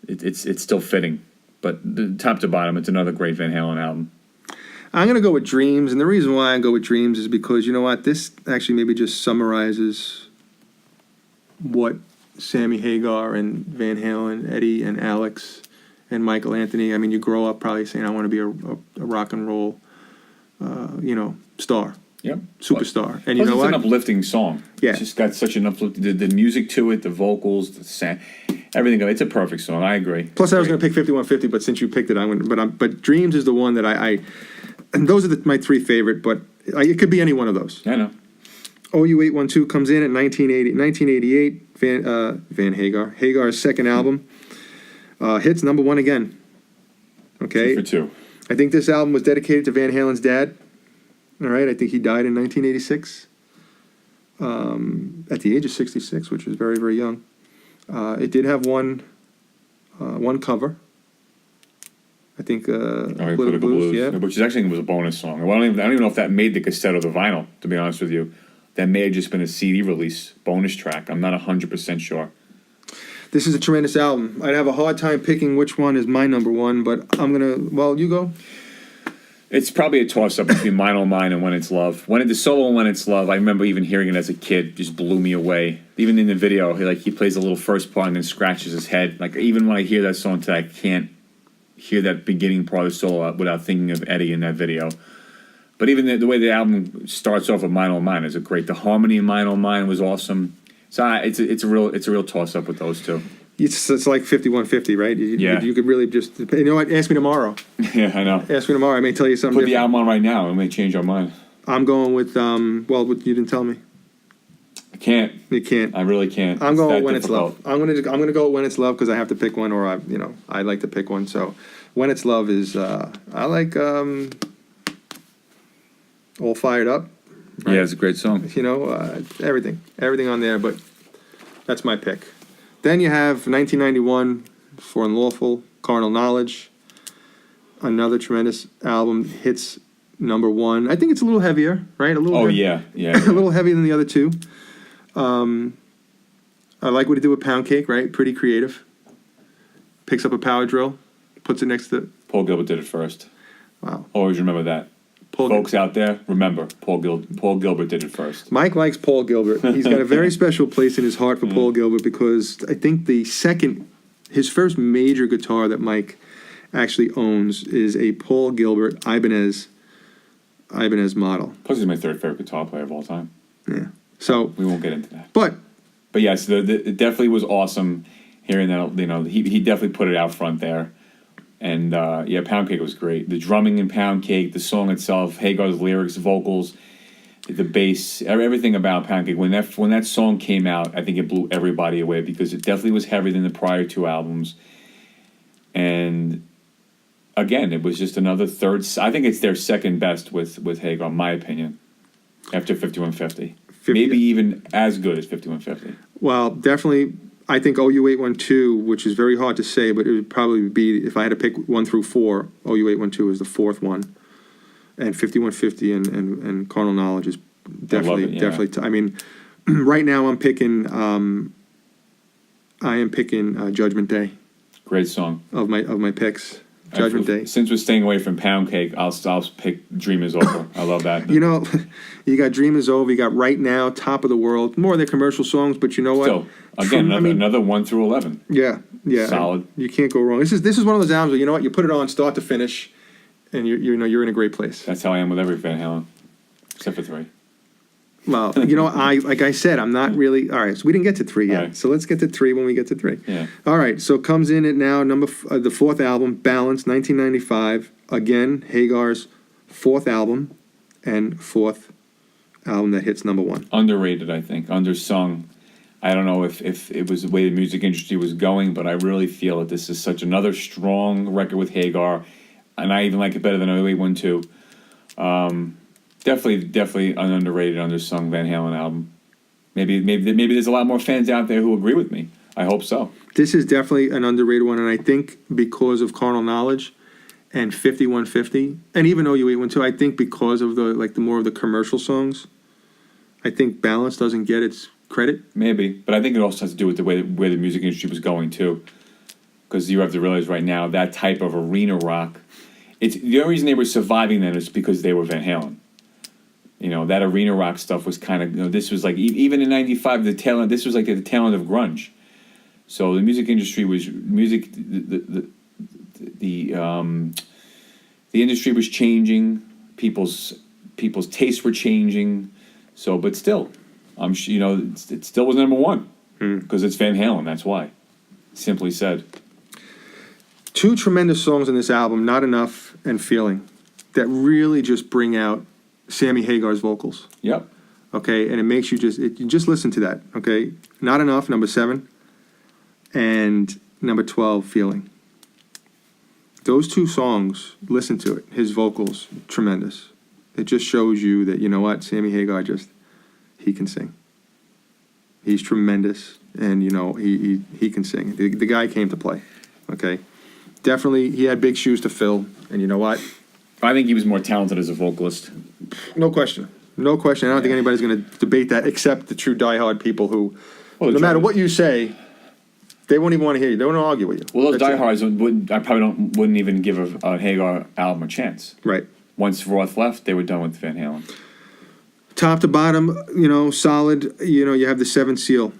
it's still fitting. But the top to bottom, it's another great Van Halen album. I'm going to go with Dreams, and the reason why I go with Dreams is because, you know what, this actually maybe just summarizes what Sammy Hagar and Van Halen, Eddie and Alex and Michael Anthony, I mean, you grow up probably saying, I want to be a rock and roll, star, Yep. superstar. And you know It's what? an uplifting song. Yeah. It's just got such an uplifting, the music to it, the vocals, the sound, everything. It's a perfect song. I agree. Plus, I was going to pick 5150, but since you picked it, but Dreams is the one that and those are my 3 favorite, but it could be any one of those. I know. OU812 comes in at 1988, Van Hagar. Hagar's second album. Hits number 1 again. Okay. 2 for 2. I think this album was dedicated to Van Halen's dad. All right. I think he died in 1986 at the age of 66, which was very, very young. It did have one cover. I think Political Blues, yeah. which is actually was a bonus song. Well, I don't even know if that made the cassette or the vinyl, to be honest with you. That may have just been a CD release bonus track. I'm not 100% sure. This is a tremendous album. I'd have a hard time picking which one is my number 1, but I'm going to, well, you go. It's probably a toss-up between Mine Oh Mine and When It's Love. The solo and When It's Love, I remember even hearing it as a kid, just blew me away. Even in the video, he plays a little first part and then scratches his head. Like, even when I hear that song today, I can't hear that beginning part of the solo without thinking of Eddie in that video. But even the way the album starts off with Mine Oh Mine is great. The harmony in Mine Oh Mine was awesome. So it's a real toss-up with those two. It's like 5150, right? Yeah. You could really just, you know what, ask me tomorrow. Yeah, I know. Ask me tomorrow, I may tell you something Put the different. album on right now, and we may change our mind. I'm going with, you didn't tell me. Can't. You can't. I really can't. I'm It's going that with When It's difficult. Love. I'm gonna go with When It's Love because I have to pick one, or I like to pick one. So When It's Love is I like All Fired Up. Right? Yeah, it's a great song. Everything on there, but that's my pick. Then you have 1991 for Unlawful Carnal Knowledge, another tremendous album, hits #1. I think it's a little heavier, right? A little. Oh, heav- yeah. a little heavier than the other two. I like what he did with Pound Cake, right? Pretty creative. Picks up a power drill, puts it next to. Paul Gilbert did it first. Wow. Always remember that. Folks out there, remember, Paul Gilbert did it first. Mike likes Paul Gilbert. He's got a very special place in his heart for Paul Gilbert because I think his first major guitar that Mike actually owns is a Paul Gilbert Ibanez model. Plus, he's my third favorite guitar player of all time. Yeah. So We won't get into that. But yes, it definitely was awesome hearing that. He definitely put it out front there. And Pound Cake was great. The drumming in Pound Cake, the song itself, Hagar's lyrics, vocals, the bass, everything about Pound Cake. When that song came out, I think it blew everybody away because it definitely was heavier than the prior two albums. And again, it was just another third. I think it's their second best with Hagar, in my opinion. After 5150, maybe even as good as 5150. well, definitely. I think OU812, which is very hard to say, but it would probably be, if I had to pick 1 through 4, OU812 is the fourth one. And 5150 and Carnal Knowledge is definitely, I mean, right now I'm picking, Judgment Day Great song. of my picks. Judgment Day. Since we're staying away from Pound Cake, I'll pick Dream Is Over. I love that. You got Dream Is Over, you got Right Now, Top of the World, more of their commercial songs, but you know what? Still, again, another 1 through 11. Yeah. Solid. You can't go wrong. This is one of those albums where, you know what, you put it on start to finish, and you're in a great place. That's how I am with every Van Halen, except for 3. Well, like I said, I'm not really. All right, so we didn't get to 3 yet. All right. So let's get to 3 when we get to 3. Yeah. All right, so comes in at now the fourth album, Balance, 1995. Again, Hagar's fourth album and fourth album that hits #1. Underrated, I think. Undersung. I don't know if it was the way the music industry was going, but I really feel that this is such another strong record with Hagar, and I even like it better than 0812. Definitely an underrated, undersung Van Halen album. Maybe there's a lot more fans out there who agree with me. I hope so. This is definitely an underrated one, and I think because of Carnal Knowledge and 5150, and even OU812, I think because of the more of the commercial songs, I think Balance doesn't get its credit. Maybe, but I think it also has to do with the way where the music industry was going too. Because you have to realize right now that type of arena rock, it's the only reason they were surviving then is because they were Van Halen. That arena rock stuff was kind of, this was like, even in 95, this was like the tail end of grunge. So the music industry was, the industry was changing, people's tastes were changing. So, but still, it still was #1 because it's Van Halen, that's why. Simply said. 2 tremendous songs in this album, Not Enough and Feeling, that really just bring out Sammy Hagar's vocals. Yep. Okay, and it makes you just listen to that. Okay, Not Enough, #7, and #12, Feeling. Those 2 songs, listen to it. His vocals, tremendous. It just shows you that, you know what, Sammy Hagar he can sing. He's tremendous, and he can sing. The guy came to play. Okay, definitely he had big shoes to fill, and you know what? I think he was more talented as a vocalist. No question. I don't think anybody's going to debate that except the true diehard people who, no matter what you say, they won't even want to hear you. They won't argue with you. Well, those diehards wouldn't even give a Hagar album a chance. Right. Once Roth left, they were done with Van Halen. Top to bottom, solid. You have the 7th Seal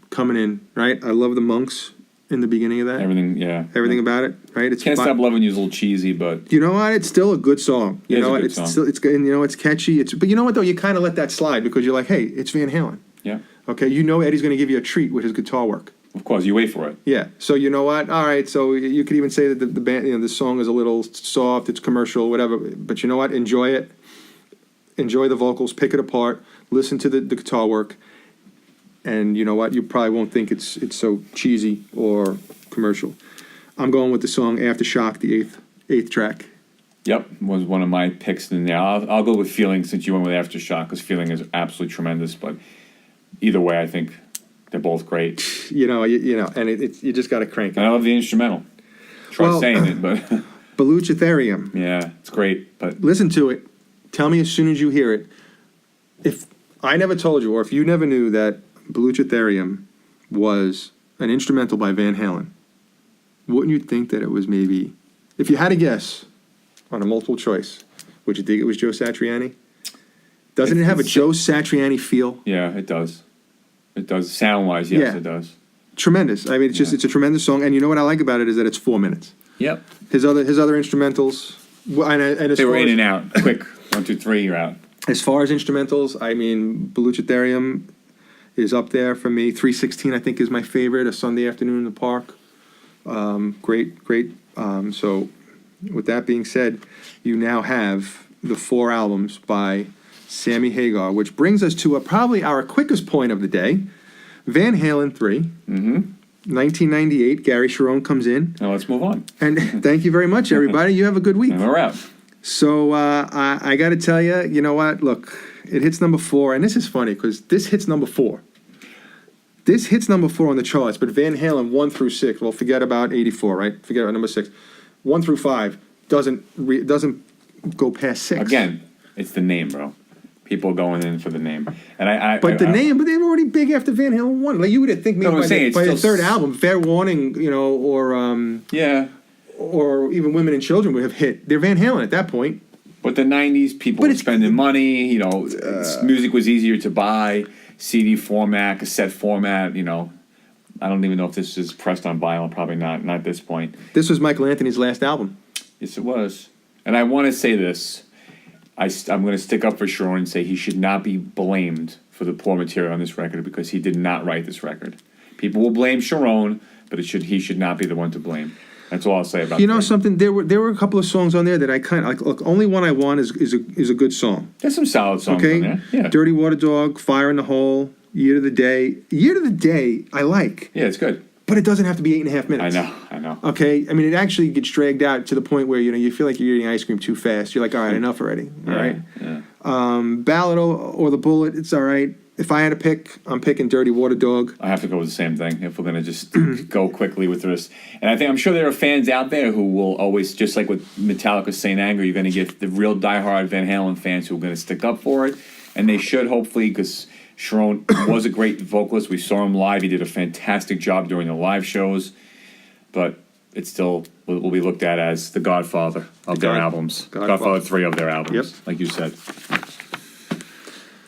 coming in, right? I love the Monks in the beginning of that. Everything about it, right? Can't Stop Loving You is a little cheesy, but you know what? It's still a good song. It's catchy. But you know what though? You kind of let that slide because you're like, hey, it's Van Halen. Yeah. Okay, Eddie's going to give you a treat with his guitar work. Of course, you wait for it. Yeah. So you know what? All right. So you could even say that the band, the song is a little soft. It's commercial, whatever. But you know what? Enjoy it. Enjoy the vocals. Pick it apart. Listen to the guitar work. and you know what? You probably won't think it's so cheesy or commercial. I'm going with the song "Aftershock," the eighth track. Yep, was one of my picks in there. I'll go with Feeling since you went with Aftershock, because Feeling is absolutely tremendous. But either way, I think they're both great. You know, and you just got to crank it. And I love the instrumental. Try saying it, but Baluchitherium. yeah, it's great. But Listen to it. Tell me as soon as you hear it. If I never told you, or if you never knew that Baluchitherium was an instrumental by Van Halen, wouldn't you think that it was maybe, if you had to guess on a multiple choice, would you think it was Joe Satriani? Doesn't it have a Joe Satriani feel? yeah, it does. It does. Sound-wise, yes, Yeah. it does. Tremendous. I mean, it's a tremendous song, and you know what I like about it is that it's 4 minutes. Yep. His other instrumentals, and as They were far in as- and out. Quick. 1, 2, 3, you're out. As far as instrumentals, I mean, Baluchitherium is up there for me. 316, I think, is my favorite. A Sunday Afternoon in the Park. Great. So, with that being said, you now have the 4 albums by Sammy Hagar, which brings us to probably our quickest point of the day. Van Halen 3. Mm-hmm. 1998, Gary Sharon comes in. Now let's move on. And thank you very much, everybody. You have a good week. And we're out. So I got to tell you, you know what? Look, it hits number 4, and this is funny because this hits number 4. This hits number 4 on the charts, but Van Halen 1 through 6. Well, forget about 84, right? Forget about number 6. 1 through 5 doesn't go past 6. Again, it's the name, bro. People going in for the name, and But they were already big after Van Halen 1. Like you would think maybe No, I'm saying by the it's still third album, Fair Warning, you know, yeah. or even Women and Children would have hit. They're Van Halen at that point. But the '90s, people were spending money. You know, music was easier to buy. CD format, cassette format. You know, I don't even know if this is pressed on vinyl. Probably not. Not at this point. This was Michael Anthony's last album. Yes, it was. And I want to say this. I'm going to stick up for Sharon and say he should not be blamed for the poor material on this record because he did not write this record. People will blame Sharon, but he should not be the one to blame. That's all I'll say about. You know something? There were a couple of songs on there that I kind of like. Look, Only One I Want is a good song. There's some solid songs Okay, on there. Yeah. Dirty Water Dog, Fire in the Hole, Year to the Day. Year to the Day, I like, Yeah, it's good. but it doesn't have to be 8.5 minutes. I know. Okay, I mean it actually gets dragged out to the point where you feel like you're eating ice cream too fast. You're like, all right, enough already. All right. Yeah. Ballad or The Bullet, it's all right. If I had to pick, I'm picking Dirty Water Dog. I have to go with the same thing if we're going to just go quickly with this. And I'm sure there are fans out there who will always, just like with Metallica's Saint Anger, you're going to get the real diehard Van Halen fans who are going to stick up for it. And they should, hopefully, because Sharon was a great vocalist. We saw him live. He did a fantastic job during the live shows. But it still will be looked at as the Godfather of their albums. Godfather 3 of their albums, Yep. like you said.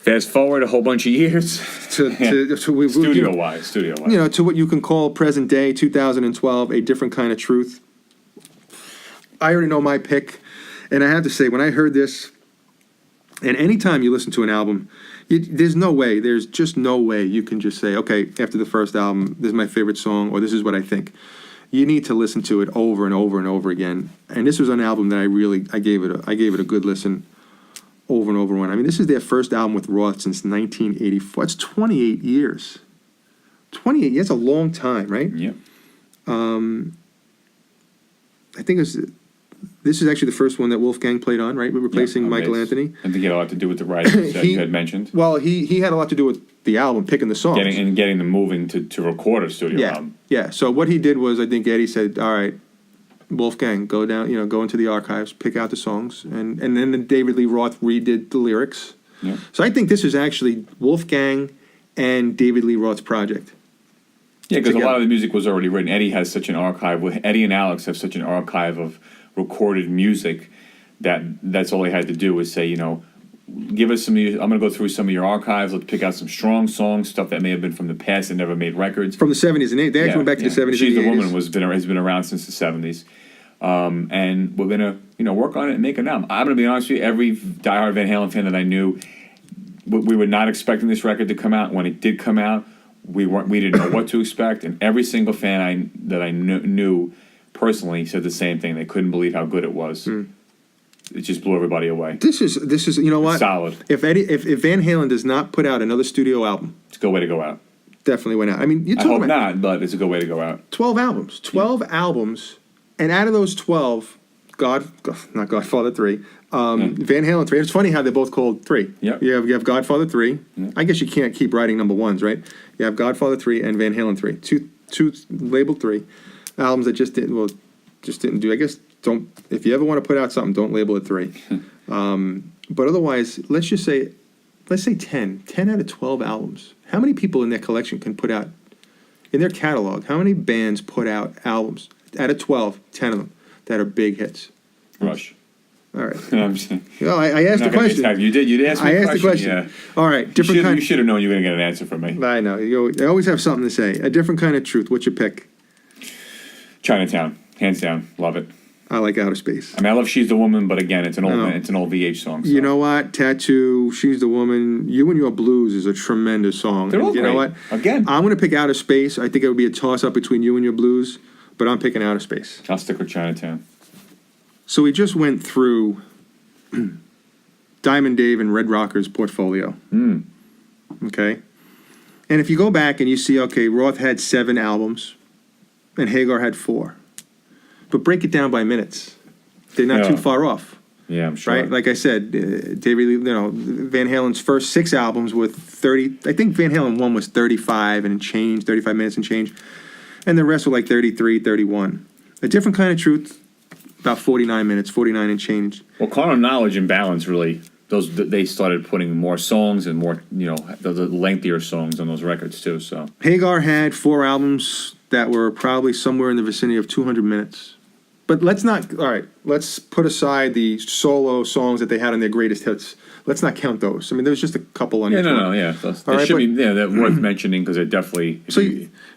Fast forward a whole bunch of years. Studio-wise. You know, to what you can call present day, 2012, a different kind of truth. I already know my pick, and I have to say, when I heard this, and anytime you listen to an album, there's just no way you can just say, okay, after the first album, this is my favorite song, or this is what I think. You need to listen to it over and over and over again. And this was an album that I gave it a good listen over and over again. I mean, this is their first album with Roth since 1984. It's 28 years. 28 years, that's a long time, right? Yep. I think this is actually the first one that Wolfgang played on, right? We're replacing Michael Anthony. I think it had a lot to do with the writing that you had mentioned. Well, he had a lot to do with the album, picking the songs. Getting them moving to record a studio album. Yeah. So what he did was, I think Eddie said, all right, Wolfgang, go into the archives, pick out the songs. And then David Lee Roth redid the lyrics. Yeah. So I think this is actually Wolfgang and David Lee Roth's project. Yeah, because a lot of the music was already written. Eddie has such an archive. Eddie and Alex have such an archive of recorded music that's all they had to do was say, give us some. I'm going to go through some of your archives. Let's pick out some strong songs, stuff that may have been from the past that never made records. From the 70s and 80s. They actually went back to the 70s She's and the 80s. Woman has been around since the 70s. And we're going to work on it and make an album. I'm going to be honest with you, every diehard Van Halen fan that I knew, we were not expecting this record to come out. When it did come out, we didn't know what to expect. And every single fan that I knew personally said the same thing. They couldn't believe how good it was. It just blew everybody away. This is you know what? Solid. If Van Halen does not put out another studio album, It's a good way to go out. definitely went out. I mean, you're I talking hope about not, but it's a good way to go out. 12 albums. 12 albums. And out of those 12, not Godfather 3, Van Halen 3. It's funny how they're both called 3. Yep. You have Godfather 3. Yep. I guess you can't keep writing number ones, right? You have Godfather 3 and Van Halen 3. Two labeled 3 albums that just didn't do. I guess don't, if you ever want to put out something, don't label it 3. But otherwise, let's say 10 out of 12 albums. How many people in their collection can put out, in their catalog, how many bands put out albums out of 12, 10 of them that are big hits? Rush. All right. I'm saying, Well, I asked the question. you did ask me I a asked the question. Yeah. All right, You different kind. should have known you were going to get an answer from me. I know. You always have something to say. A different kind of truth. What's your pick? Chinatown, hands down, love it. I like Outer Space. I mean, I love She's the Woman, but again, it's an old No. VH song. So. You know what? Tattoo, She's the Woman, You and Your Blues is a tremendous song. They're all And you know great. what? Again. I'm going to pick Outer Space. I think it would be a toss-up between You and Your Blues, but I'm picking Outer Space. I'll stick with Chinatown. So we just went through Diamond Dave and Red Rocker's portfolio. Okay? And if you go back and you see, okay, Roth had 7 albums and Hagar had 4. But break it down by minutes. They're not Yeah. too far off. Yeah, I'm sure. Right, like I said, David, Van Halen's first 6 albums with 30. I think Van Halen 1 was 35 and change, 35 minutes and change, and the rest were like 33, 31. A Different Kind of Truth, about 49 minutes, 49 and change. Well, Carnal Knowledge and Balance really, they started putting more songs and more, the lengthier songs on those records too. So Hagar had 4 albums that were probably somewhere in the vicinity of 200 minutes. But let's put aside the solo songs that they had on their greatest hits. Let's not count those. I mean, there was just a couple on each one. They're worth mentioning because they're definitely.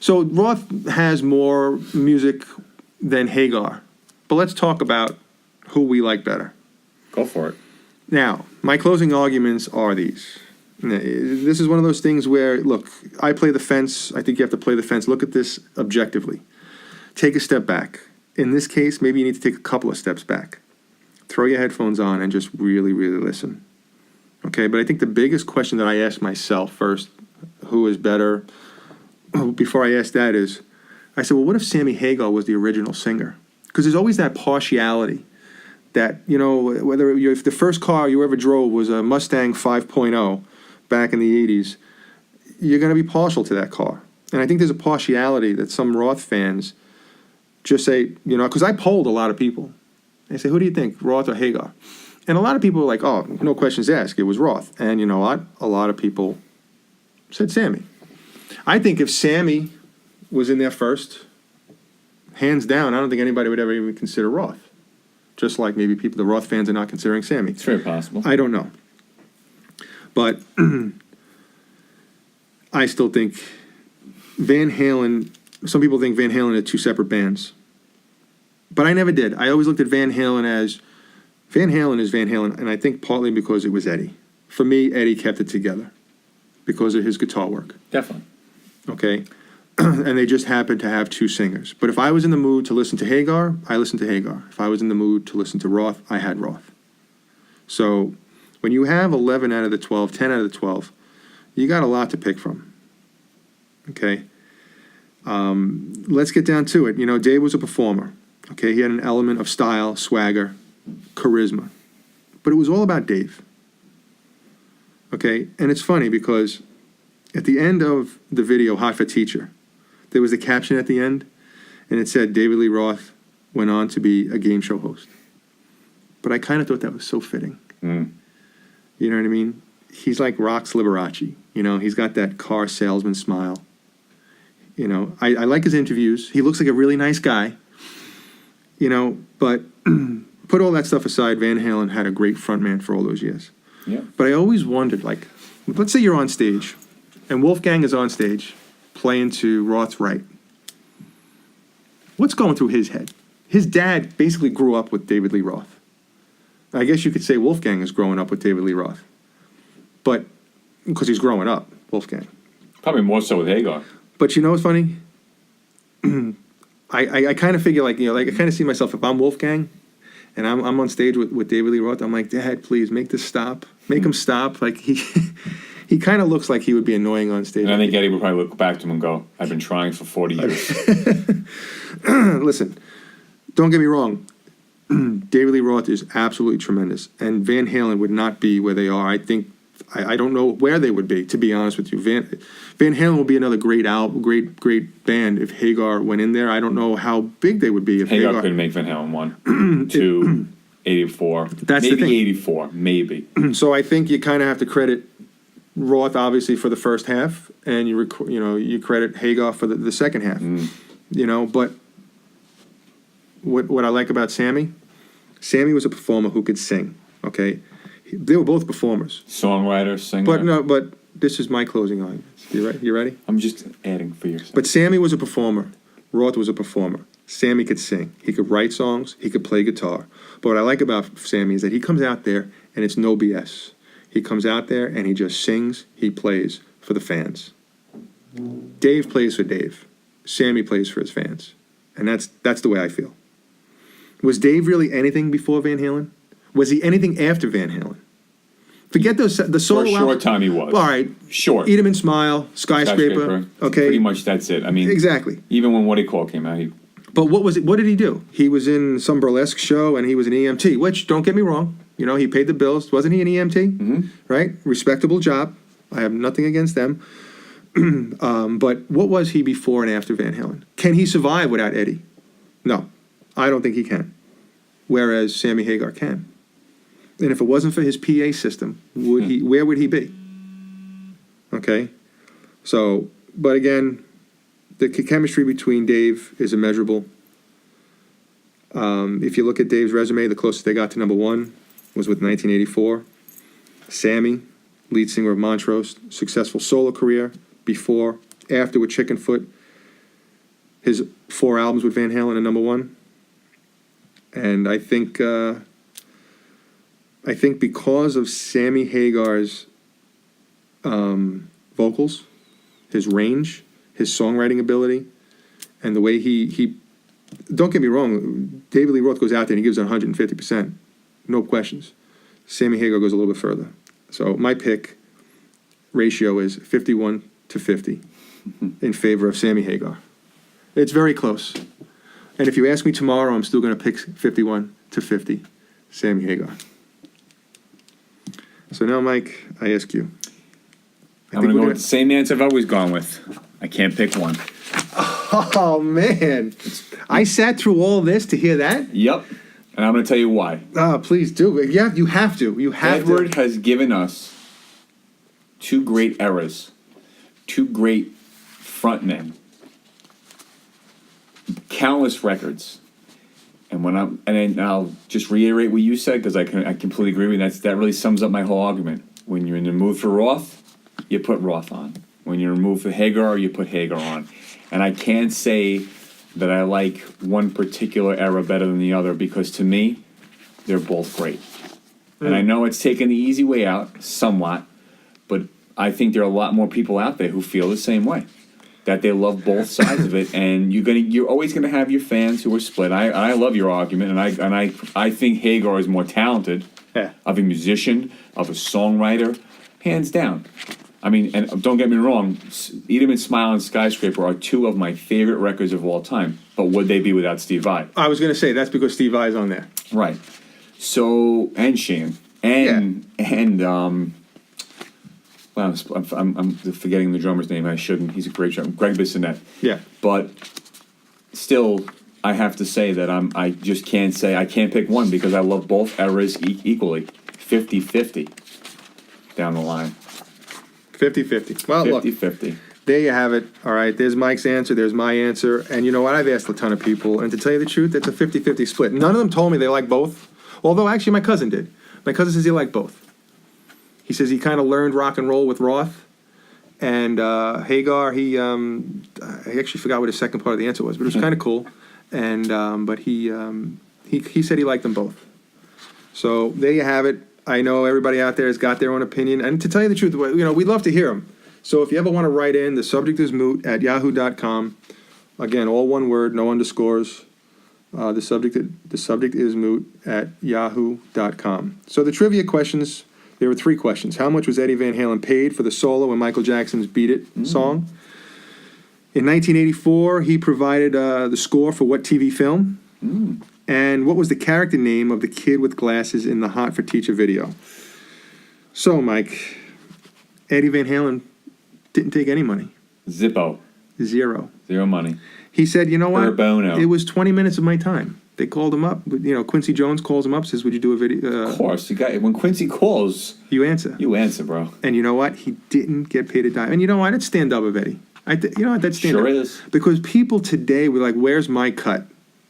So Roth has more music than Hagar. But let's talk about who we like better. Go for it. Now, my closing arguments are these. This is one of those things where, look, I play the fence. I think you have to play the fence. Look at this objectively. Take a step back. In this case, maybe you need to take a couple of steps back. Throw your headphones on and just really, really listen. Okay, but I think the biggest question that I ask myself first, who is better, before I ask that is, I said, well, what if Sammy Hagar was the original singer? Because there's always that partiality that, if the first car you ever drove was a Mustang 5.0 back in the 80s, you're going to be partial to that car. And I think there's a partiality that some Roth fans just say, because I polled a lot of people. They say, who do you think, Roth or Hagar? And a lot of people were like, oh, no questions asked, it was Roth. And you know what? A lot of people said Sammy. I think if Sammy was in there first, hands down, I don't think anybody would ever even consider Roth. Just like maybe the Roth fans are not considering Sammy. It's very possible. I don't know. But I still think Van Halen, some people think Van Halen are 2 separate bands. But I never did. I always looked at Van Halen as, Van Halen is Van Halen, and I think partly because it was Eddie. For me, Eddie kept it together because of his guitar work. Definitely. Okay? And they just happened to have 2 singers. But if I was in the mood to listen to Hagar, I listened to Hagar. If I was in the mood to listen to Roth, I had Roth. So when you have 11 out of the 12, 10 out of the 12, you got a lot to pick from. Okay? Let's get down to it. Dave was a performer. Okay? He had an element of style, swagger, charisma. But it was all about Dave. Okay? And it's funny because at the end of the video, Hot for Teacher, there was a caption at the end, and it said, David Lee Roth went on to be a game show host. But I kind of thought that was so fitting. Mm. You know what I mean? He's like Rox Liberace. He's got that car salesman smile. I like his interviews. He looks like a really nice guy. But put all that stuff aside, Van Halen had a great frontman for all those years. Yeah. But I always wondered, like, let's say you're on stage, and Wolfgang is on stage playing to Roth's right. What's going through his head? His dad basically grew up with David Lee Roth. I guess you could say Wolfgang is growing up with David Lee Roth. But, because he's growing up, Wolfgang. Probably more so with Hagar. But you know what's funny? I kind of figure, like, I kind of see myself, if I'm Wolfgang, and I'm on stage with David Lee Roth, I'm like, Dad, please, make this stop. Make him stop. Like, He kind of looks like he would be annoying on stage. And I think Eddie would probably look back to him and go, I've been trying for 40 years. Listen, don't get me wrong. David Lee Roth is absolutely tremendous, and Van Halen would not be where they are. I think I don't know where they would be, to be honest with you. Van Halen would be another great band if Hagar went in there. I don't know how big they would be if Hagar couldn't make Van Halen 1, 2, 84. That's maybe the thing. 84, maybe. So I think you kind of have to credit Roth obviously for the first half, and you credit Hagar for the second half. But what I like about Sammy was a performer who could sing. Okay, they were both performers. Songwriter, singer. But this is my closing argument. You ready? I'm just adding for yourself. But Sammy was a performer. Roth was a performer. Sammy could sing. He could write songs. He could play guitar. But what I like about Sammy is that he comes out there and it's no BS. He comes out there and he just sings. He plays for the fans. Dave plays for Dave. Sammy plays for his fans. And that's the way I feel. Was Dave really anything before Van Halen? Was he anything after Van Halen? Forget the solo For a short album. time he was. All right. Short. Eat 'em and Smile, Skyscraper. Okay. Pretty much that's it. I mean, Exactly. even when What He Call came out, But what was it? What did he do? He was in some burlesque show, and he was an EMT. Which, don't get me wrong, he paid the bills. Wasn't he an EMT? Mm-hmm. Right, respectable job. I have nothing against them. But what was he before and after Van Halen? Can he survive without Eddie? No, I don't think he can. Whereas Sammy Hagar can. And if it wasn't for his PA system, where would he be? Okay, so, but again, the chemistry between Dave is immeasurable. If you look at Dave's resume, the closest they got to number one was with 1984. Sammy, lead singer of Montrose, successful solo career before, after with Chickenfoot. His 4 albums with Van Halen are number one. And I think because of Sammy Hagar's vocals, his range, his songwriting ability, and the way he don't get me wrong, David Lee Roth goes out there and he gives it 150%. No questions. Sammy Hagar goes a little bit further. So my pick ratio is 51 to 50 in favor of Sammy Hagar. It's very close. And if you ask me tomorrow, I'm still going to pick 51 to 50 Sammy Hagar. So now, Mike, I ask you. I'm going to go with the same answer I've always gone with. I can't pick one. Oh, man. I sat through all this to hear that? Yep. And I'm going to tell you why. Oh, please do. Yeah, you have to. You have Edward to. has given us 2 great eras, 2 great frontmen, countless records. And I'll just reiterate what you said because I completely agree with you. That really sums up my whole argument. When you're in the mood for Roth, you put Roth on. When you're in the mood for Hagar, you put Hagar on. And I can't say that I like one particular era better than the other because to me, they're both great. And I know it's taken the easy way out somewhat, but I think there are a lot more people out there who feel the same way. That they love both sides of it, and you're always gonna have your fans who are split. I love your argument, and I think Hagar is more talented, of a musician, of a songwriter, hands down. I mean, and don't get me wrong, Eat 'Em and Smile and Skyscraper are 2 of my favorite records of all time. But would they be without Steve Vai? I was going to say that's because Steve Vai's on there. Right. So and Shane well, I'm forgetting the drummer's name. I shouldn't. He's a great drummer. Greg Bissonette. Yeah. But still, I have to say that I just can't say I can't pick one because I love both eras equally. 50-50 down the line. 50-50. Well, 50-50. Look, there you have it. All right, there's Mike's answer. There's my answer. And you know what? I've asked a ton of people. And to tell you the truth, it's a 50-50 split. None of them told me they like both. Although, actually, my cousin did. My cousin says he liked both. He says he kind of learned rock and roll with Roth. And Hagar, I actually forgot what his second part of the answer was, but it was kind of cool. And but he said he liked them both. So there you have it. I know everybody out there has got their own opinion. And to tell you the truth, we'd love to hear them. So if you ever want to write in, thesubjectismoot@yahoo.com. Again, all one word, no underscores. The subject is moot@yahoo.com. So the trivia questions There were three questions. How much was Eddie Van Halen paid for the solo in Michael Jackson's Beat It song? In 1984, he provided the score for what TV film? And what was the character name of the kid with glasses in the Hot for Teacher video? So, Mike, Eddie Van Halen didn't take any money. Zippo. Zero. Zero money. He said, you know what? Pro bono. It was 20 minutes of my time. They called him up. You know, Quincy Jones calls him up, says, would you do a video? Of course. When Quincy calls, You answer. you answer, bro. And you know what? He didn't get paid a dime. And you know what? I'd stand up of Eddie. You know what? That's stand Sure up. is. Because people today were like, where's my cut?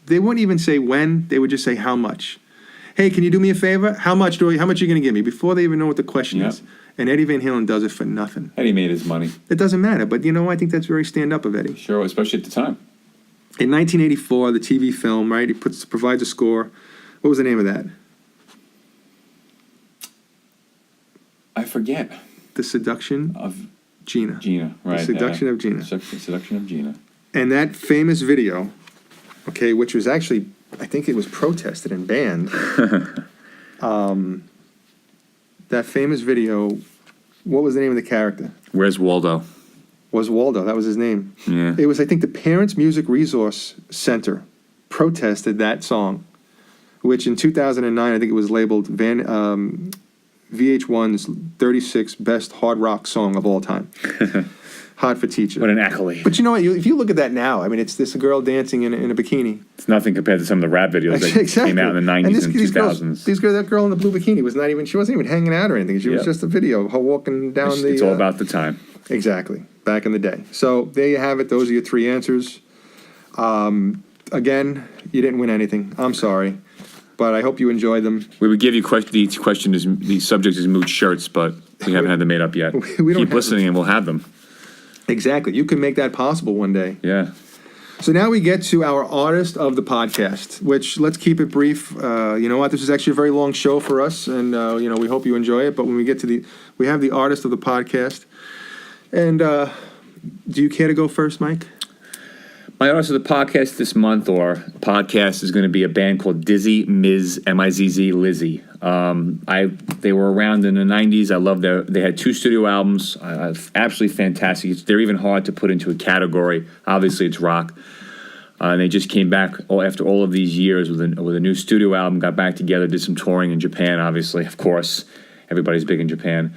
They wouldn't even say when. They would just say how much. Hey, can you do me a favor? How much are you going to give me? Before they even know what the question Yep. is. And Eddie Van Halen does it for nothing. Eddie made his money. It doesn't matter. But you know, I think that's very stand up of Eddie. Sure, especially at the time. In 1984, the TV film, right? He provides a score. What was the name of that? I forget. The Seduction Of Gina. Gina, right. Seduction of Gina. Seduction of Gina. And that famous video, okay, which was actually, I think it was protested and banned. That famous video, what was the name of the character? Where's Waldo? Was Waldo. That was his name. Yeah. It was, I think, the Parents Music Resource Center protested that song, which in 2009, I think it was labeled VH1's 36 best hard rock song of all time. Hot for Teacher. What an accolade. But you know what? If you look at that now, I mean, it's this girl dancing in a bikini. It's nothing compared to some of the rap videos that Exactly. came out in the 90s and 2000s. That girl in the blue bikini was not even, she wasn't even hanging out or anything. She was Yep. just a video of her walking down It's all about the time. Exactly. Back in the day. So there you have it. Those are your three answers. Again, you didn't win anything. I'm sorry. But I hope you enjoyed them. We would give you the subject is mood shirts, but we haven't had them made up yet. We don't Keep have listening and we'll have them. Exactly. You can make that possible one day. Yeah. So now we get to our artist of the podcast, which let's keep it brief. You know what? This is actually a very long show for us, and you know, we hope you enjoy it. But when we get to we have the artist of the podcast. And do you care to go first, Mike? My artist of the podcast this month, or podcast, is going to be a band called Dizzy Miz, M-I-Z-Z, Lizzy. They were around in the 90s. I love they had 2 studio albums. Absolutely fantastic. They're even hard to put into a category. Obviously, it's rock. And they just came back after all of these years with a new studio album, got back together, did some touring in Japan, obviously, of course. Everybody's big in Japan.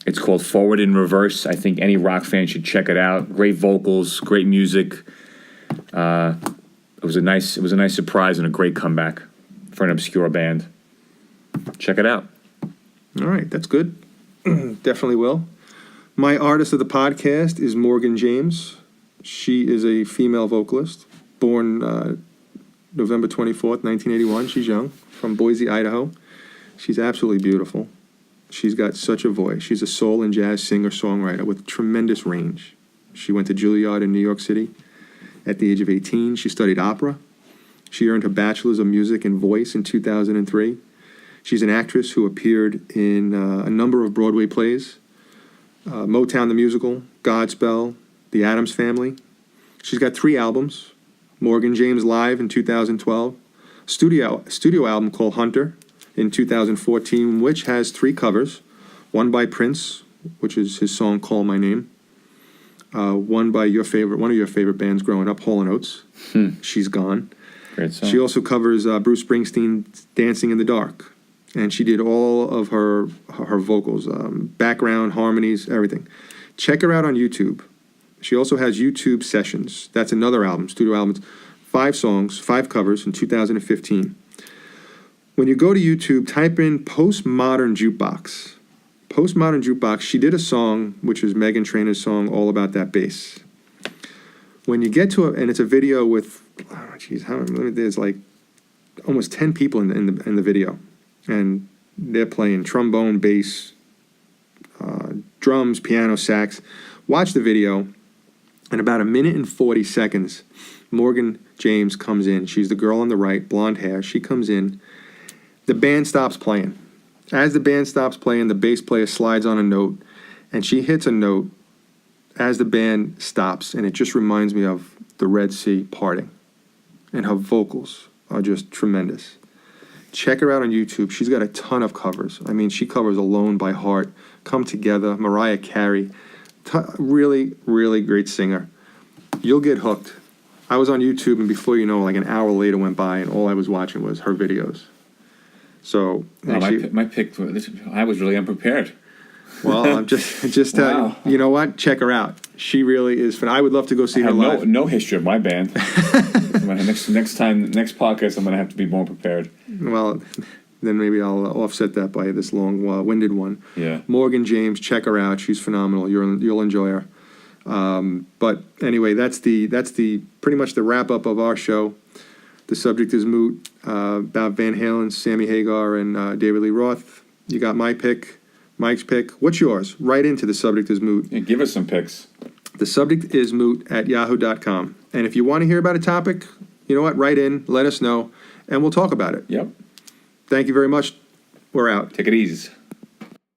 It's called Forward in Reverse. I think any rock fan should check it out. Great vocals, great music. It was a nice surprise and a great comeback for an obscure band. Check it out. All right, that's good. Definitely will. My artist of the podcast is Morgan James. She is a female vocalist, born November 24th, 1981. She's young, from Boise, Idaho. She's absolutely beautiful. She's got such a voice. She's a soul and jazz singer-songwriter with tremendous range. She went to Juilliard in New York City. At the age of 18, she studied opera. She earned her bachelor's of music and voice in 2003. She's an actress who appeared in a number of Broadway plays, Motown the Musical, Godspell, The Addams Family. She's got 3 albums, Morgan James Live in 2012, studio album called Hunter in 2014, which has 3 covers, one by Prince, which is his song Call My Name, one by one of your favorite bands growing up, Hall & Oates, She's Gone. Great song. She also covers Bruce Springsteen's Dancing in the Dark, and she did all of her vocals, background, harmonies, everything. Check her out on YouTube. She also has YouTube Sessions. That's another album, studio albums, 5 songs, 5 covers in 2015. When you go to YouTube, type in Postmodern Jukebox. Postmodern Jukebox, she did a song, which is Meghan Trainor's song, All About That Bass. When you get to it, and it's a video with, there's like almost 10 people in the video. And they're playing trombone, bass, drums, piano, sax. Watch the video. In about 1 minute and 40 seconds, Morgan James comes in. She's the girl on the right, blonde hair. She comes in. The band stops playing. As the band stops playing, the bass player slides on a note, and she hits a note as the band stops, and it just reminds me of the Red Sea parting. And her vocals are just tremendous. Check her out on YouTube. She's got a ton of covers. I mean, she covers Alone by Heart, Come Together, Mariah Carey. Really, really great singer. You'll get hooked. I was on YouTube, and before you know, like an hour later went by, and all I was watching was her videos. So, Well, actually, my pick. I was really unprepared. well, I'm just telling Wow. you. You know what? Check her out. She really is fun. I would love to go see I her have live. no history of my band. next podcast, I'm gonna have to be more prepared. Well, then maybe I'll offset that by this long-winded one. Yeah. Morgan James, check her out. She's phenomenal. You'll enjoy her. But anyway, that's the pretty much the wrap up of our show. The subject is moot about Van Halen, Sammy Hagar, and David Lee Roth. You got my pick, Mike's pick. What's yours? Write into the subject is moot. Yeah, give us some picks. The subject is moot at yahoo.com. And if you want to hear about a topic, you know what? Write in, let us know, and we'll talk about it. Yep. Thank you very much. We're out. Take it easy.